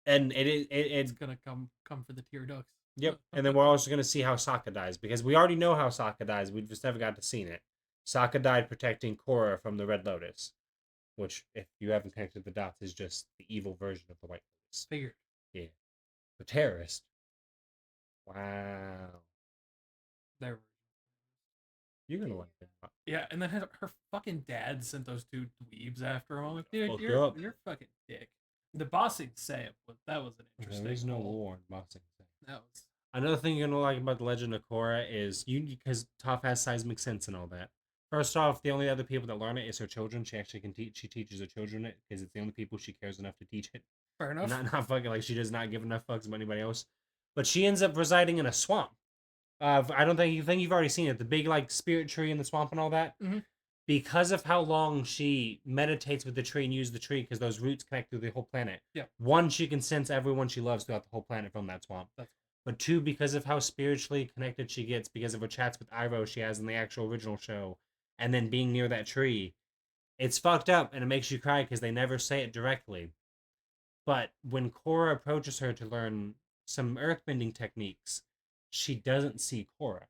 And It's it's gonna come for the tear ducts. yep. And then we're also going to see how Sokka dies, because we already know how Sokka dies. We just never got to see it. Sokka died protecting Korra from the Red Lotus, which, if you haven't connected the dots, is just the evil version of the White Lotus. Figured. Yeah. The terrorist. Wow. There. You're going to like that. Yeah, and then her fucking dad sent those two dweebs after him. I'm like, dude, Hook you're up. fucking dick. The bossing Sam, that was an interesting. There is no role. war in boxing. That was. Another thing you're going to like about The Legend of Korra is because Toph has seismic sense and all that. First off, the only other people that learn it is her children. She actually can teach. She teaches her children it because it's the only people she cares enough to teach it. Fair enough. Not fucking she does not give enough fucks about anybody else. But she ends up residing in a swamp. I don't think you've already seen it. The big spirit tree in the swamp and all that. Mm-hmm. Because of how long she meditates with the tree and uses the tree, because those roots connect through the whole planet. Yeah. One, she can sense everyone she loves throughout the whole planet from that swamp. but 2 because of how spiritually connected she gets because of her chats with Iroh she has in the actual original show, and then being near that tree. It's fucked up and it makes you cry because they never say it directly. But when Korra approaches her to learn some earthbending techniques, she doesn't see Korra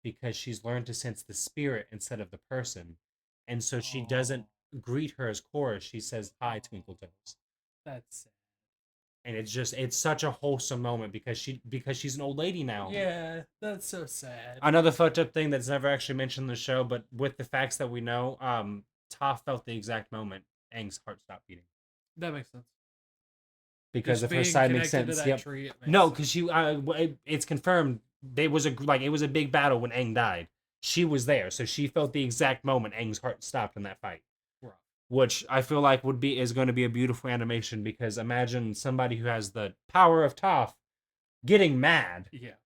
because she's learned to sense the spirit instead of the person. And so she doesn't greet her as Korra. She says, "Hi, Twinkle Toes." That's sad. And it's such a wholesome moment because she's an old lady now. Yeah, that's so sad. Another fucked up thing that's never actually mentioned in the show, but with the facts that we know, Toph felt the exact moment Aang's heart stopped beating That makes sense. because Just of her being side makes connected to sense. that Yep. tree, it makes No, sense. because it's confirmed. It was a big battle when Aang died. She was there, so she felt the exact moment Aang's heart stopped in that fight. Right. Which I feel like is going to be a beautiful animation because imagine somebody who has the power of Toph getting mad. Yeah,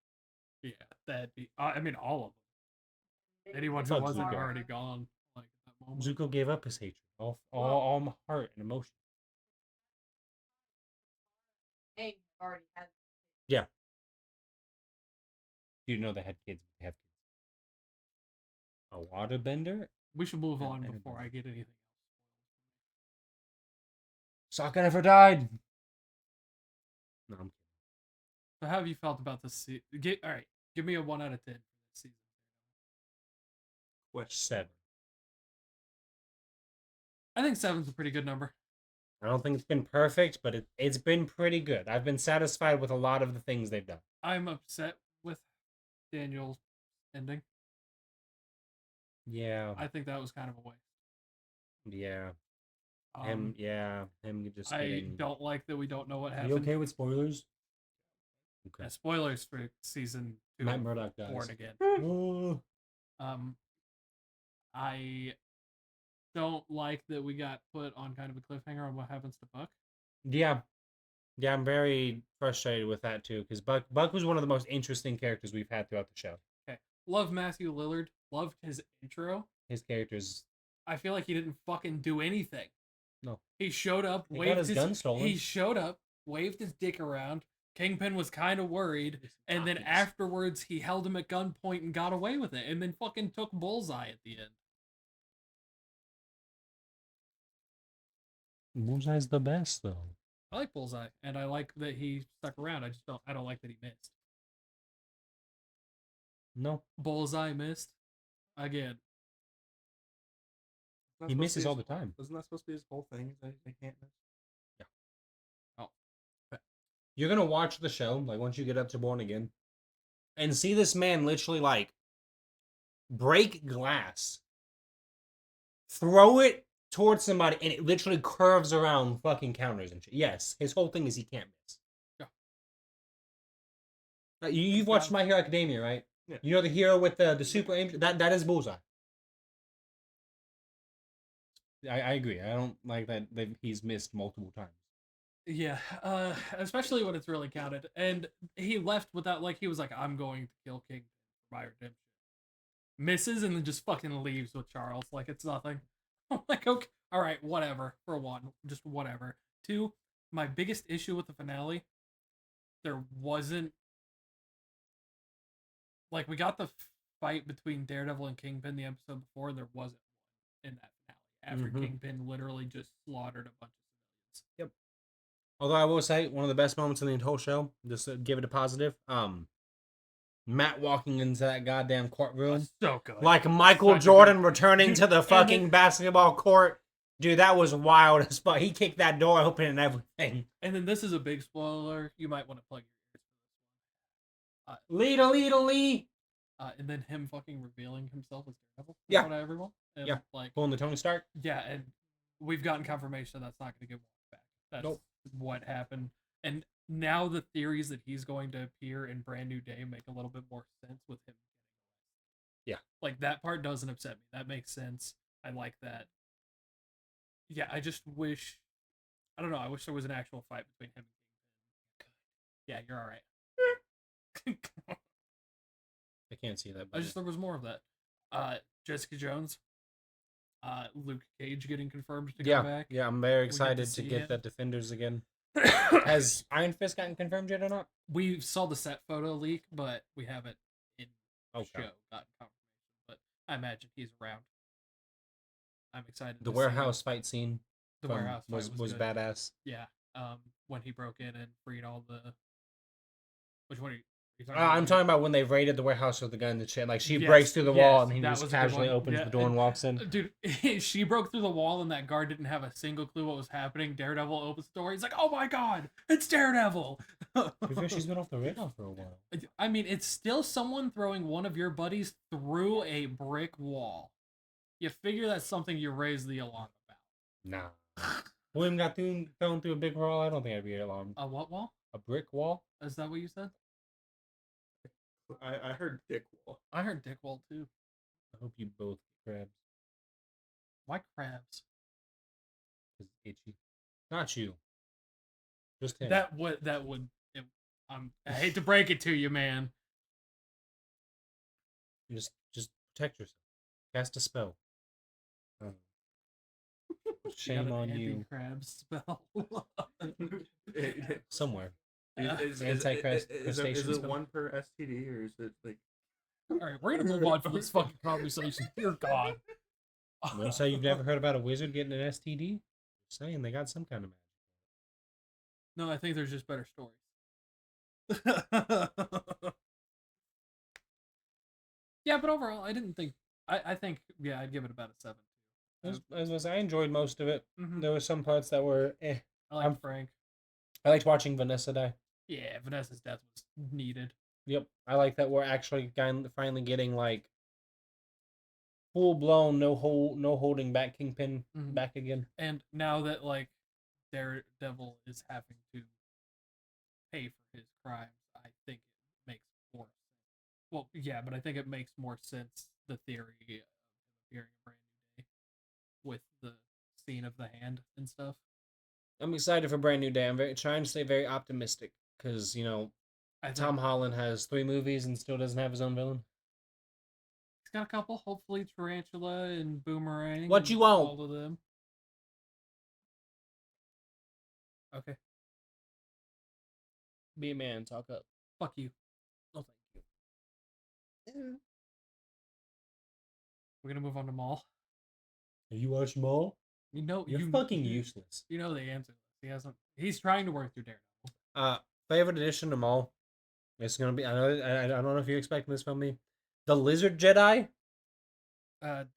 that'd be. I mean, all of them. Anyone who Fuck wasn't Zuko. already gone, like at that moment. Zuko gave up his hatred, all my heart and emotion. Aang already has. Yeah. You know they had kids. They have kids. A waterbender? We should move Yeah, on I don't before know. I get anything else. Sokka never died. No, I'm So, how have you felt about this season? All right, give me a 1 out of 10 for this season. kidding. 7. I think 7's a pretty good number. I don't think it's been perfect, but it's been pretty good. I've been satisfied with a lot of the things they've done. I'm upset with Daniel's ending. Yeah. I think that was kind of a waste. Yeah. Um, Him just I getting... don't like that we don't know what Are happened. you okay with spoilers? Yeah, spoilers for season 2 Matt of Murdock dies. Born Again. Oh. I don't like that we got put on kind of a cliffhanger on what happens to Buck. Yeah. Yeah, I'm very frustrated with that too, because Buck was one of the most interesting characters we've had throughout the show. Okay. Love Matthew Lillard. Loved his intro. His characters... I feel like he didn't fucking do anything. No. He showed up, He waved got his gun stolen. He showed up, waved his dick around. Kingpin was kind of worried, and then afterwards he held him at gunpoint and got away with it, and then fucking took Bullseye at the end. Bullseye's the best, though. I like Bullseye, and I like that he stuck around. I don't like that he missed. No. Bullseye missed again. He misses all the time. Isn't that supposed to be his whole thing? They can't miss. You're gonna watch the show, like once you get up to Born Again, and see this man literally like break glass, throw it towards somebody, and it literally curves around fucking counters and shit. Yes, his whole thing is he can't miss. Yeah. You've watched My Hero Academia, right? Yeah. You know the hero with the super aim? That is Bullseye. I agree. I don't like that he's missed multiple times. Yeah, especially when it's really counted. And he left without, like, he was like, I'm going to kill King for my redemption. Misses and then just fucking leaves with Charles like it's nothing. I'm like, okay, all right, whatever. For one, just whatever. 2, my biggest issue with the finale, there wasn't, like, we got the fight between Daredevil and Kingpin the episode before, and there wasn't one in that finale after Kingpin literally just slaughtered a bunch of civilians. Yep. Although I will say, one of the best moments in the whole show, just to give it a positive, Matt walking into that goddamn courtroom. So good. Like Michael Jordan returning to the fucking basketball court. Dude, that was wild as fuck. He kicked that door open and everything. And then this is a big spoiler. You might want to plug your ears for this one. Lee. And then him fucking revealing himself as Daredevil in Yeah. front of everyone. And Yeah. like, Pulling the Tony Stark. yeah, and we've gotten confirmation that's not going to get walked back. That's Nope. what happened. And now the theories that he's going to appear in Brand New Day make a little bit more sense with him. Yeah. Like, that part doesn't upset me. That makes sense. I like that. Yeah, I just wish... I don't know. I wish there was an actual fight between him and Kingpin. Yeah, you're all right. I can't see that. I just there was more of that. Jessica Jones, Luke Cage getting confirmed to come back. Yeah, I'm very get to excited to see get him. that Defenders again. Has Iron Fist gotten confirmed yet or not? We saw the set photo leak, but we haven't in Okay. show gotten confirmation. But I imagine he's around. I'm excited. The to warehouse see fight scene the from- warehouse fight was good. badass. Yeah. When he broke in and freed all the. Which one are you I'm talking about when they raided the warehouse with the gun and shit. Like she Yes, breaks through the wall yes, and he that just was a good casually one. opens Yeah, the door and walks in. Dude, she broke through the wall and that guard didn't have a single clue what was happening. Daredevil opens the door. He's like, "Oh my god, it's Daredevil!" She's been off the radar for a while. I mean, it's still someone throwing one of your buddies through a brick wall. You figure that's something you raise the alarm about. Nah. William got thrown through a big wall. I don't think I'd be alarmed. A what wall? A brick wall? Is that what you said? I heard Dick Wall. I heard dick wall too. I hope you both get crabs. Why crabs? Because it's itchy. Not you. Just him. That would. I hate to break it to you, man. Just protect yourself. Cast a spell. You got Shame an on you. anti-crab spell. Somewhere. Is Anti-crustacean it spell. one per STD or is it like? All right, we're gonna move on from this fucking conversation. Dear God. Notice how you've never heard about a wizard getting an STD? Just saying they got some kind of magic. No, I think there's just better stories. Yeah, but overall, I didn't think. I think yeah, I'd give it about a 7. I enjoyed most of it. Mm-hmm. There were some parts that were eh. I like Frank. I liked watching Vanessa die. Yeah, Vanessa's death was needed. Yep. I like that we're actually finally getting like full blown no holding back Kingpin Mhm. back again. And now that like Daredevil is having to pay for his crimes, I think it makes more sense. Well, yeah, but I think it makes more sense the theory of appearing a brand new day with the scene of the hand and stuff. I'm excited for Brand New Day. I'm trying to stay very optimistic because Tom Holland has 3 movies and still doesn't have his own villain. He's got a couple. Hopefully, Tarantula and Boomerang. What and you want? All of them. Okay. Be a man, talk up. Fuck you. Oh, thank you. We're gonna move on to Maul. Have you watched Maul? You know, You're fucking useless. You know the answer. He hasn't. He's trying to work through Daredevil. Favorite addition to Maul. It's gonna be. I don't know if you're expecting this from me. The Lizard Jedi. That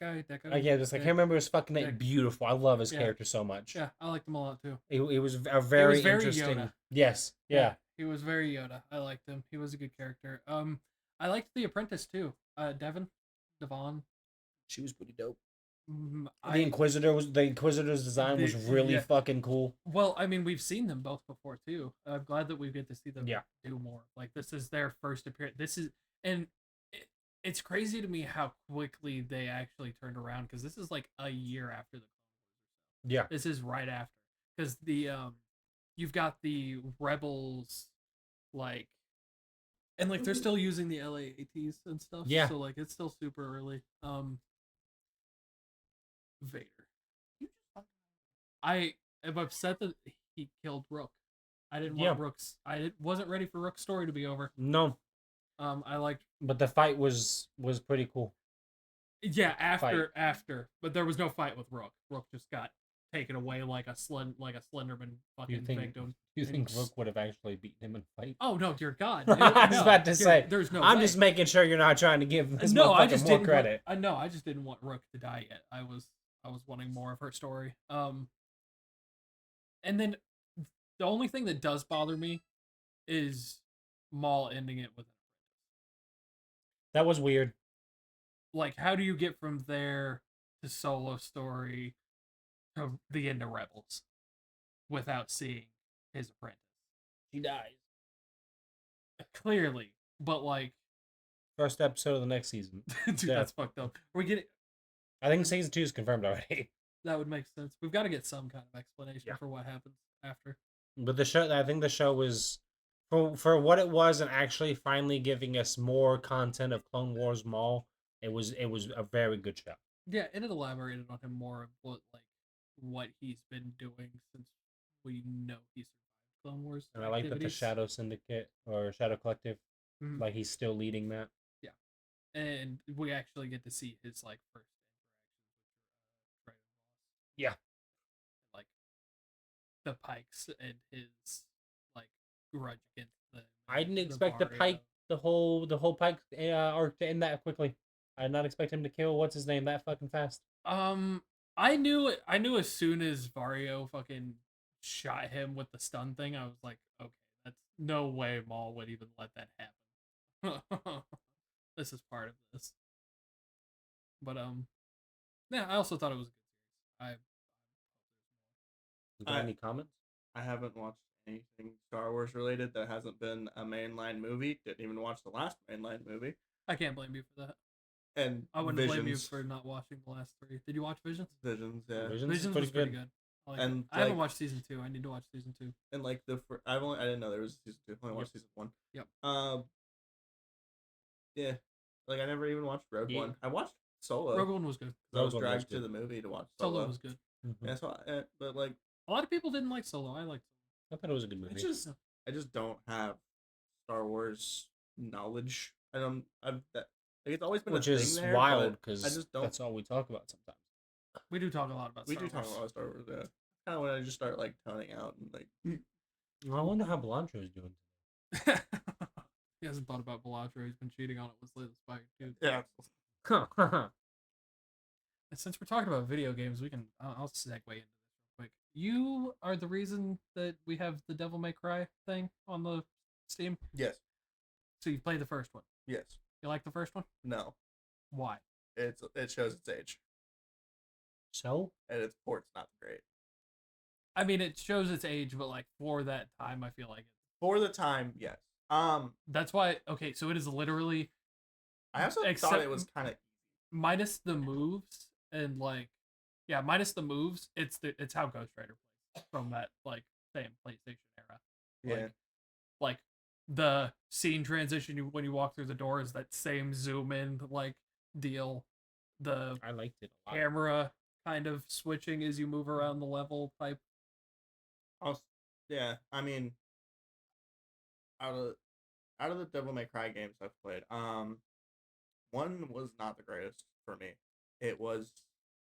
guy. I can't remember his fucking name. Dick. Beautiful. I love his Yeah. character so much. Yeah, I liked him a lot too. It was a very, very interesting. Yoda. Yes. Yeah. He was very Yoda. I liked him. He was a good character. I liked the Apprentice too. Devon. She was pretty dope. The Inquisitor's design was really fucking cool. Well, I mean, we've seen them both before too. I'm glad that we get to see them do more. Like this is their first appearance. It's crazy to me how quickly they actually turned around because this is like a year after the Clone Wars. Yeah. This is right after because you've got the rebels like. And like they're still using the LAATs and stuff. Yeah. So like it's still super early. Vader. I am upset that he killed Rook. I didn't want Rook's. Wasn't ready for Rook's story to be over. No. I liked. But the fight was pretty cool. Yeah, after, but there was no fight with Rook. Rook just got taken away like a Slenderman fucking victim. You think Rook would have actually beaten him in a fight? Oh no, dear God! I was about to say. There's no. I'm just making sure you're not trying to give this I motherfucker just more didn't credit. I just didn't want Rook to die yet. I was wanting more of her story. And then the only thing that does bother me is Maul ending it with an apprentice. That was weird. Like, how do you get from there to Solo story to the end of Rebels without seeing his apprentice? He dies. Clearly, but like first episode of the next season. Dude, that's fucked up. We're getting. I think season 2 is confirmed already. That would make sense. We've got to get some kind of explanation for what happens after. But I think the show was for what it was, and actually finally giving us more content of Clone Wars Maul. It was a very good show. Yeah, and it elaborated on him more of what he's been doing since we know he survived Clone Wars. And I like that the activities. Shadow Syndicate or Shadow Collective, Mhm. like he's still leading that. And we actually get to see his like first interactions with Dragon Ross. Yeah. Like the Pikes and his like grudge against them. I didn't the expect the Vario. Pike, the whole Pike arc to end that quickly. I did not expect him to kill what's his name that fucking fast. I knew as soon as Vario fucking shot him with the stun thing, I was like, okay, that's no way Maul would even let that happen. This is part of this. But yeah, I also thought it was a good series. You got any comments? I haven't watched anything Star Wars related that hasn't been a mainline movie. Didn't even watch the last mainline movie. I can't blame you for that. And I wouldn't Visions. blame you for not watching the last three. Did you watch Visions? Visions, yeah. Visions is was pretty good. I like And, it. I haven't like- watched season 2. I need to watch season 2. And like I didn't know there was a season 2. I only watched season 1. Yep. Yeah. Like I never even watched Rogue Yeah. One. I watched Solo. Rogue One was good. I was Rogue One was dragged to good. the movie to watch Solo Solo. was good. Yeah, so but like A lot of people didn't like Solo. I liked I thought it was a good movie. I just don't have Star Wars knowledge. It's always been Which a thing is there, wild but because I just don't. that's all we talk about sometimes. Solo. We do talk a lot about We Star do talk Wars. about Star Wars. Yeah. Kind of when I just start like toning out and like. I wonder how Belancho is doing. He hasn't thought about Bellatrix. He's been cheating on it with Liz Spike, too. Yeah. And since we're talking about video games, I'll segue into this real quick. You are the reason that we have the Devil May Cry thing on the Steam. Yes. So you played the first one. Yes. You like the first one? No. Why? It shows its age, So and its port's not great. I mean, it shows its age, but like for that time, I feel like it's For the time, yes. that's why. Okay, so it is literally I also Except- thought it was kind of minus the moves and like, yeah, minus the moves. It's how Ghost Rider plays from that like same PlayStation era. yeah. Like the scene transition when you walk through the door is that same zoom in like deal. The I liked it a lot. camera kind of switching as you move around the level type. Yeah. I mean, out of the Devil May Cry games I've played, one was not the greatest for me. It was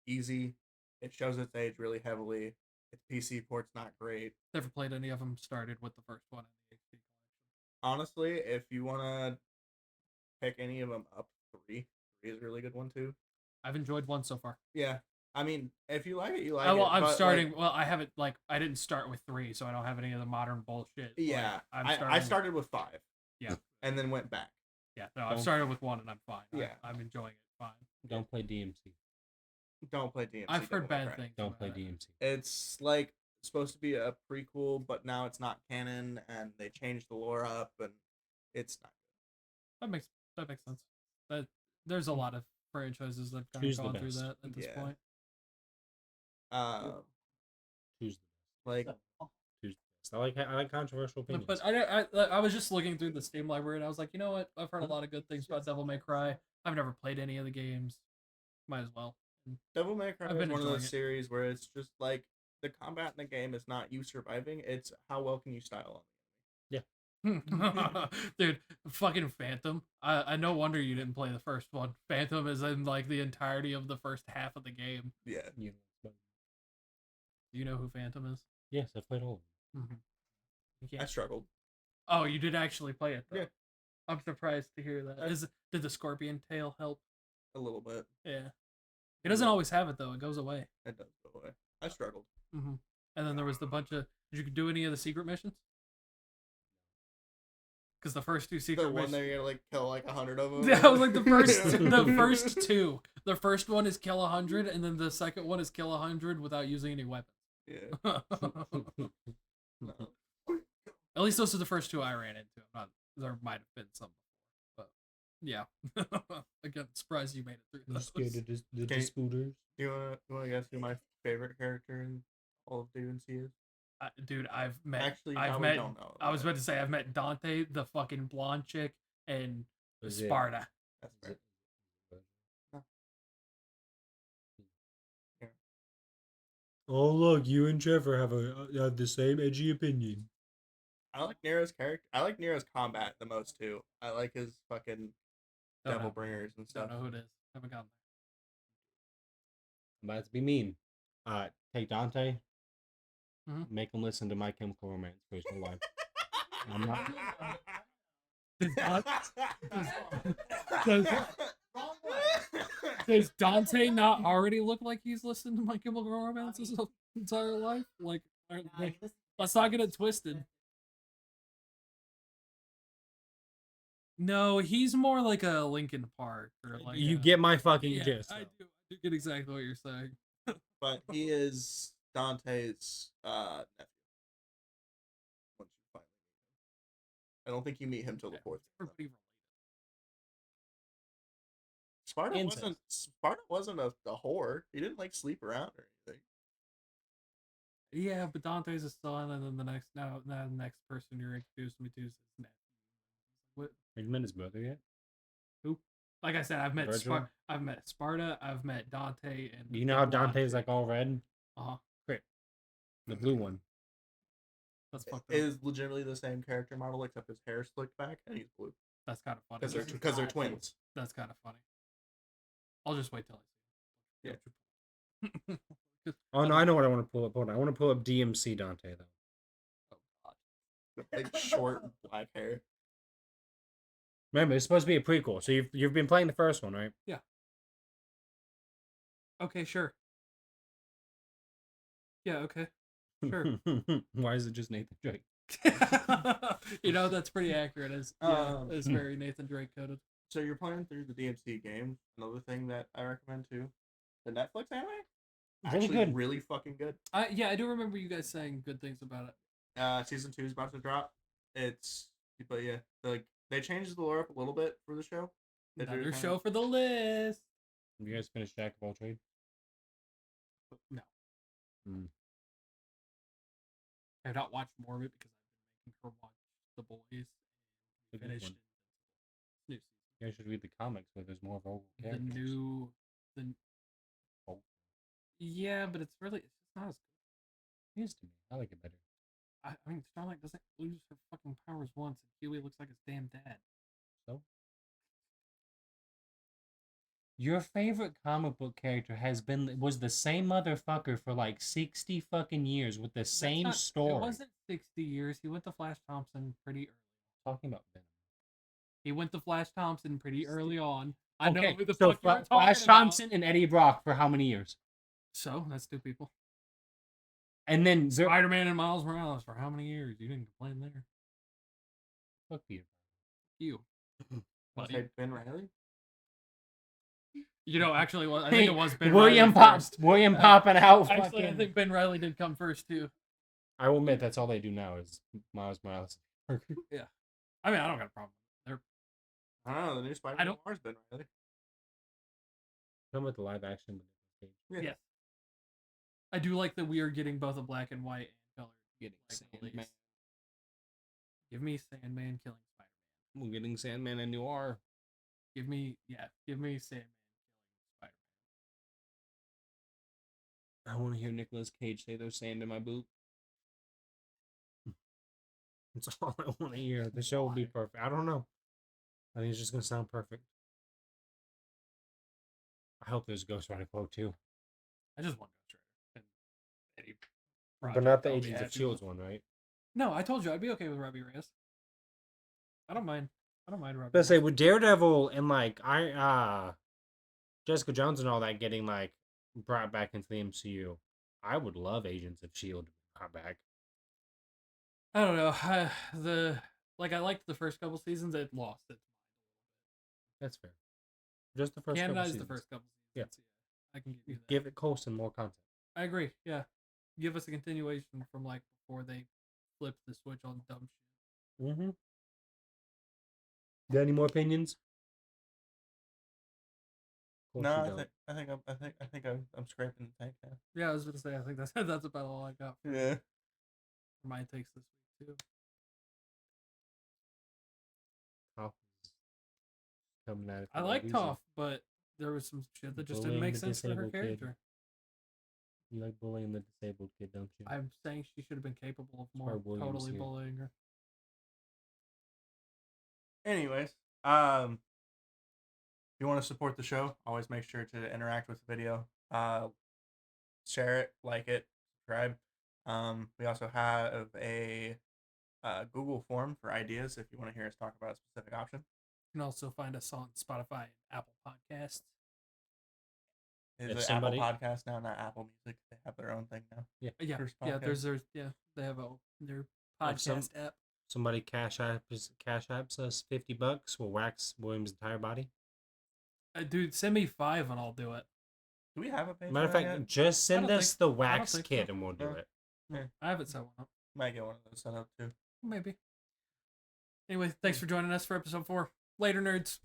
easy. It shows its age really heavily. Its PC port's not great. Never played any of them. Started with the first one in the HD collection. Honestly, if you want to pick any of them up, three is a really good one too. I've enjoyed one so far. Yeah, I mean, if you like it, you like Well, it. I'm but, starting. like, Well, I haven't like I didn't start with 3, so I don't have any of the modern bullshit. yeah, Like, I started with 5. Yeah. and then went back. Yeah, no, I've Don't- started with 1 and I'm fine. Yeah. I'm enjoying it fine. Don't play DMC. Don't play DMC. I've heard Devil May bad Cry. things. Don't about play it. DMC. It's like supposed to be a prequel, but now it's not canon, and they changed the lore up, and it's not good. That makes sense. That there's a lot of franchises that've kind Who's of the gone through best? that at this Yeah. point. Who's the Like Who's the best? I like controversial opinions. But I was just looking through the Steam library and I was like, you know what? I've heard a lot of good things about Devil May Cry. I've never played any of the games. Might as well. Devil May Cry I've is been one of enjoying those it. series where it's just like the combat in the game is not you surviving; it's how well can you style Dude, fucking Phantom. I no wonder you didn't play the first one. Phantom is in like the entirety of the first half of the game. Yeah, You- Do you know who Phantom is? yes, I played all of them. You I can't. struggled Oh, you did actually play it though. Yeah. I'm surprised to hear that. Did the scorpion tail help? a little bit. Yeah. It doesn't always have it though. It goes away. It does go away. I struggled. Mm-hmm. And then there was the bunch of. Did you do any of the secret missions? Because the first 2 The secret one missions. that you're gonna like kill like 100 of them. That was like the first 2. The first one is kill 100, and then the second one is kill 100 without using any weapons. Yeah. No. At least those are the first 2 I ran into. There might have been some before, but yeah. Again, surprised you made it through You those. scared of the Okay. disputers? You wanna guess who my favorite character in all of DNC is? Dude, I've met. Actually, you I've probably met. don't know. I was about to say I've met Dante, the fucking blonde chick, and Is it- Sparta. That's is right. it- No. Yeah. Oh look, you and Trevor have the same edgy opinion. I like Nero's character. I like Nero's combat the most too. I like his fucking Don't devil know. bringers and Don't stuff. know who it is. Haven't gotten I'm about to be mean. Take Dante. Mhm. Make him listen to My Chemical Romance for his whole life. I'm not. Does Dante not already look like he's listened to My Chemical Romance his entire life? Like, let's not get it twisted. No, he's more like a Linkin Park or like You get my fucking yeah, gist. I do get exactly what you're saying. But he is Dante's nephew. Once you finally meet him. I don't think you meet him till the fourth. Everybody related. Incest. Sparta wasn't a whore. He didn't like sleep around or anything. Yeah, but Dante's a son, and then the next person you're introducing me to is his nephew. What? Have you met his brother yet? Who? Like I said, I've met Virgil? I've met Sparta, I've met Dante, and You know how Dante's like all red? Uh-huh. Great. The blue one. That's fucked It up. is legitimately the same character model except his hair slicked back and he's blue. That's kind of funny. Because they're twins. That's kind of funny. I'll just wait till I see it. Yeah. Oh no, I know what I want to pull up. Hold on. I want to pull up DMC Dante though. Oh god. The big short black hair. Remember, it's supposed to be a prequel, so you've been playing the first one, right? Yeah. Okay, sure. Yeah, okay. Sure. Why is it just Nathan Drake? That's pretty accurate. It's very Nathan Drake coded. So you're playing through the DMC games. Another thing that I recommend too, the Netflix anime, Really actually good. really fucking good. I do remember you guys saying good things about it. Season 2 is about to drop. But yeah, they changed the lore up a little bit for the show. Another show for the list. Have you guys finished Jack of all trades? No. Hmm. I've not watched more of it because I've been making her watch The Boys. Good Finished one. new season. You guys should read the comics where there's more vocal The characters. new Oh, yeah, but it's not as it is to me. I like it better. I mean, Starlight doesn't lose her fucking powers once, and Huey looks like his damn dad. So, your favorite comic book character was the same motherfucker for like 60 fucking years with the same story. It wasn't 60 years. He went to Flash Thompson pretty early. Talking about Venom. He went to Flash Thompson pretty early on. I know Okay, who the so fuck you're talking Flash about. Thompson and Eddie Brock for how many years? So that's two people. And then Spider-Man and Miles Morales for how many years? You didn't complain there. Fuck you. You. Was it Ben Riley? Actually, I think it was Ben William Riley first. William popping out. Actually, I think Ben Riley did come first too. I will admit that's all they do now is Miles Morales. Yeah. I mean, I don't got a problem. I don't know. The new Spider-Man Mars Ben Riley. Come with the live action. Yeah. Yes. I do like that we are getting both a black and white and color. Getting Sandman. Give me Sandman killing Spider-Man. We're getting Sandman and Noir. Give me Sandman killing Spider-Man. I want to hear Nicolas Cage say there's sand in my boot. That's all I want to hear. The show will be perfect. I don't know. I think it's just going to sound perfect. I hope there's a Ghost Rider quote too. I just want Ghost Rider. But not the Agents of S.H.I.E.L.D. one, right? No, I told you I'd be okay with Robbie Reyes. I don't mind Robbie But Reyes. say with Daredevil and Jessica Jones and all that getting like brought back into the MCU, I would love Agents of S.H.I.E.L.D. brought back. I don't know. I liked the first couple seasons. It lost its mind. That's fair. Just the first Canonized couple the seasons. first couple seasons. Yeah. I can give you that. Give it Coulson more content. I agree. Yeah. Give us a continuation from like before they flipped the switch on dumb shit. Mm-hmm. Got any more opinions? No, I think I'm scraping the tank now. Yeah, I was gonna say I think that's about all I got. Yeah. For my takes this week too. I like Toph, but there was some shit that just didn't make sense for her character. You like bullying the disabled kid, don't you? I'm saying she should have been capable of why more William's totally here. bullying her. Anyways, if you want to support the show, always make sure to interact with the video. Share it, like it, subscribe. We also have a Google form for ideas if you want to hear us talk about a specific option. You can also find us on Spotify and Apple Podcasts. Is If it somebody- Apple Podcast now, not Apple Music? They have their own thing now. Yeah, First yeah. podcast. They have their If some- podcast app. Somebody cash apps us $50, we'll wax William's entire body. Dude, send me 5 and I'll do it. Do we have a Patreon Matter of fact, yet? just send don't us think- the I don't wax think kit so. and we'll do No. it. I haven't set one up. Might get one of those set up too. Maybe. Anyway, thanks for joining us for episode 4. Later, nerds.